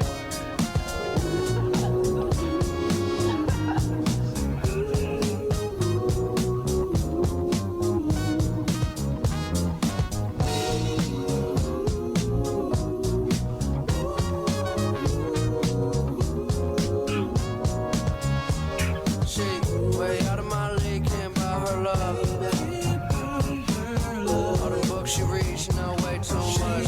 Way out of my league, can't buy her love. All the books she reads, she know way too much.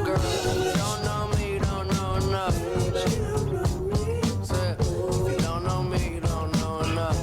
Girl, you don't know me, you don't know enough. Say, if you don't know me, you don't know enough.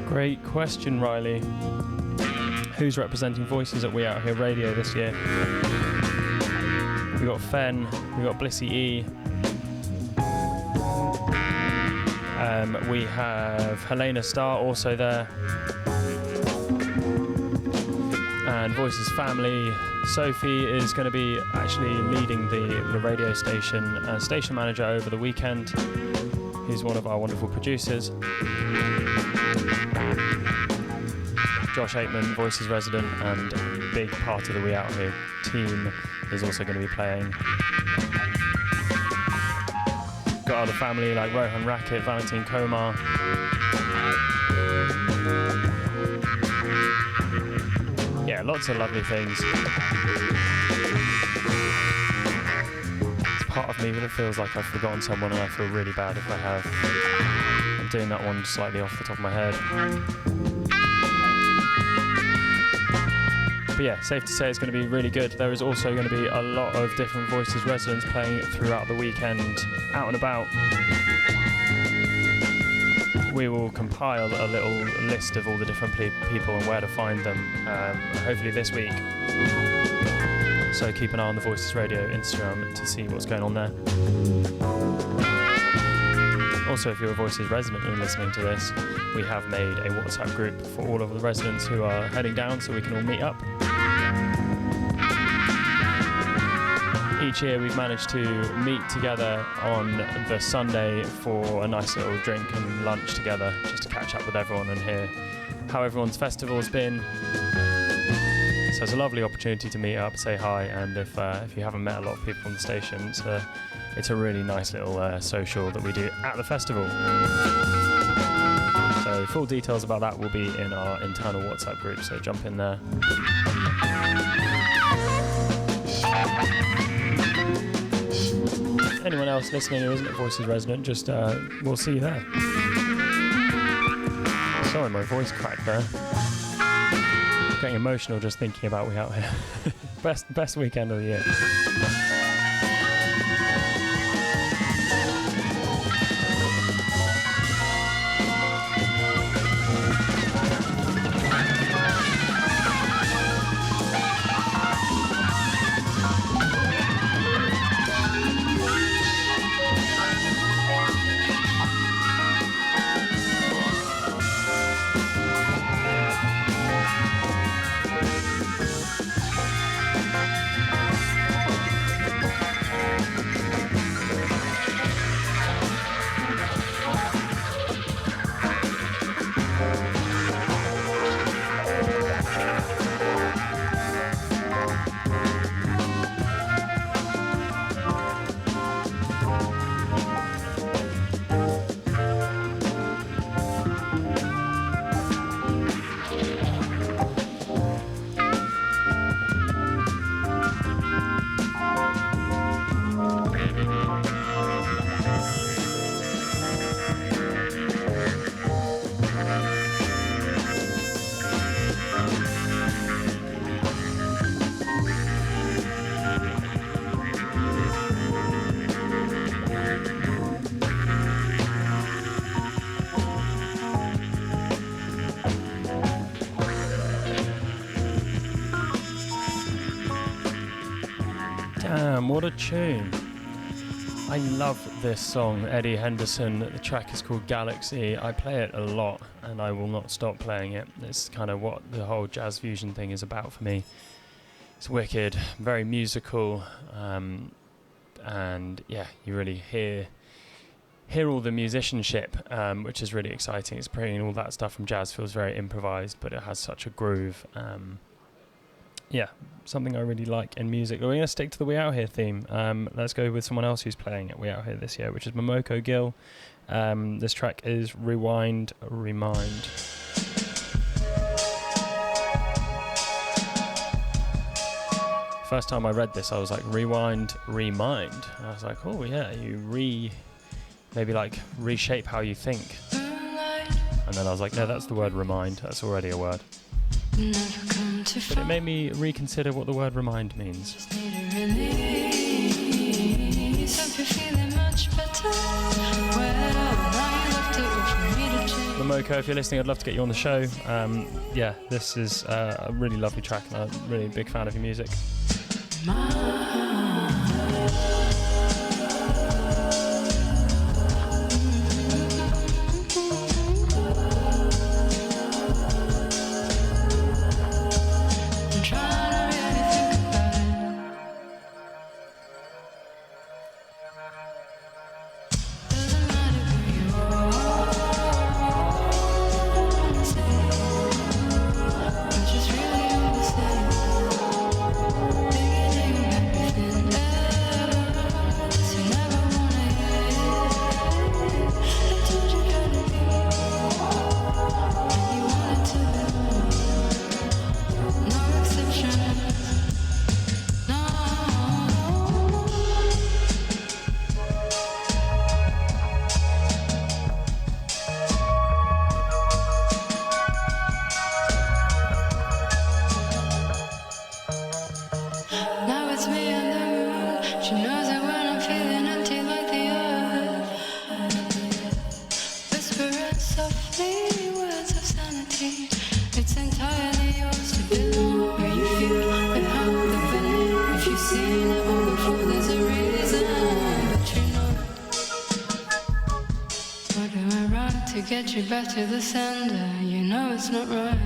Great question, Riley. Who's representing voices at We Out Here Radio this year? We got Fen, we got Blissy E. We have Helena Starr also there. And Voices Family. Sophie is going to be actually leading the radio station as station manager over the weekend. He's one of our wonderful producers. Josh Aikman, Voices resident and big part of the We Out Here team, is also going to be playing. Got other family like Rohan Rackett, Valentine Komar. Yeah, lots of lovely things. It's part of me that feels like I've forgotten someone, and I feel really bad if I have. I'm doing that one slightly off the top of my head. But yeah, safe to say it's going to be really good. There is also going to be a lot of different Voices residents playing throughout the weekend, out and about. We will compile a little list of all the different people and where to find them, hopefully this week. So keep an eye on the Voices Radio Instagram to see what's going on there. Also, if you're a Voices resident and listening to this, we have made a WhatsApp group for all of the residents who are heading down so we can all meet up. Each year we've managed to meet together on the Sunday for a nice little drink and lunch together, just to catch up with everyone and hear how everyone's festival's been. So it's a lovely opportunity to meet up, say hi, and if you haven't met a lot of people on the station, it's a really nice little social that we do at the festival. So full details about that will be in our internal WhatsApp group, so jump in there. Anyone else listening who isn't a Voices resident, just we'll see you there. Sorry, my voice cracked there. Getting emotional just thinking about We Out Here. best weekend of the year. Damn, what a tune. I love this song, Eddie Henderson. The track is called Galaxy. I play it a lot and I will not stop playing it. It's kind of what the whole jazz fusion thing is about for me. It's wicked, very musical, and yeah, you really hear all the musicianship, which is really exciting. It's bringing all that stuff from jazz, feels very improvised, but it has such a groove. Yeah, something I really like in music. We're going to stick to the We Out Here theme. Let's go with someone else who's playing at We Out Here this year, which is Momoko Gill. This track is Rewind, Remind. First time I read this, I was like, rewind, remind. And I was like, oh yeah, you maybe like reshape how you think. And then I was like, no, that's the word remind. That's already a word. But it made me reconsider what the word remind means. Momoko, if you're listening, I'd love to get you on the show. Yeah, this is a really lovely track and I'm really a big fan of your music. Get you back to the sender, you know it's not right.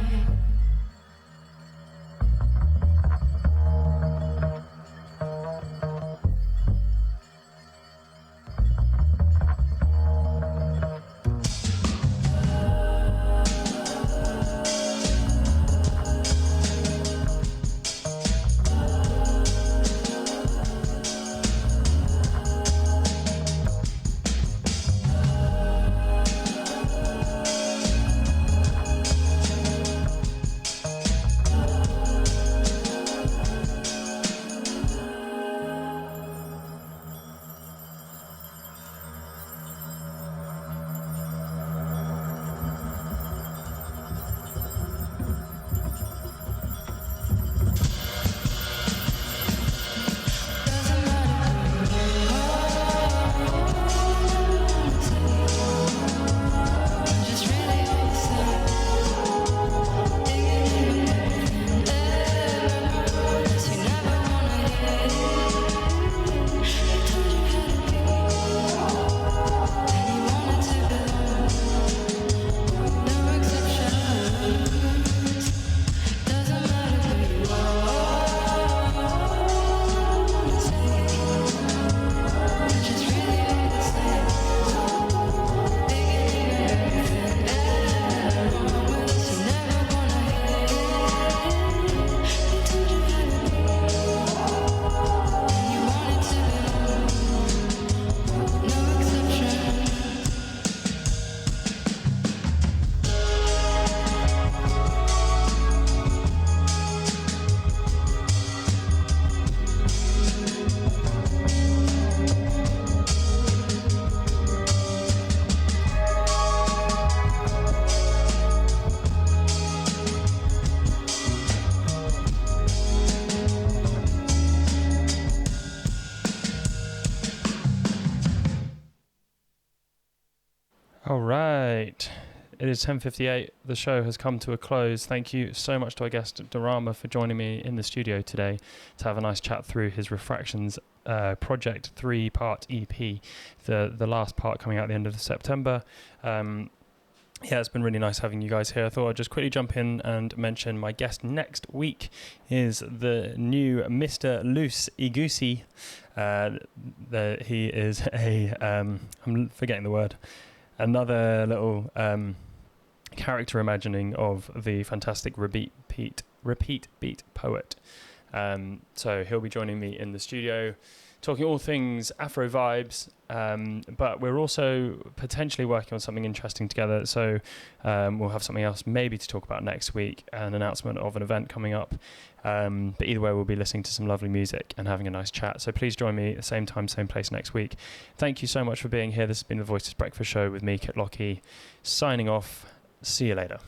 All right. It is 10:58. The show has come to a close. Thank you so much to our guest Darama for joining me in the studio today to have a nice chat through his Refractions project 3-part EP, the last part coming out at the end of September. Yeah, it's been really nice having you guys here. I thought I'd just quickly jump in and mention my guest next week is the new Mr. Loose Igusi. He is I'm forgetting the word, another little character imagining of the fantastic repeat beat poet. So he'll be joining me in the studio, talking all things Afro vibes, but we're also potentially working on something interesting together. So we'll have something else maybe to talk about next week, an announcement of an event coming up. But either way, we'll be listening to some lovely music and having a nice chat. So please join me at the same time, same place next week. Thank you so much for being here. This has been the Voices Breakfast Show with me, Kit Lockey, signing off. See you later.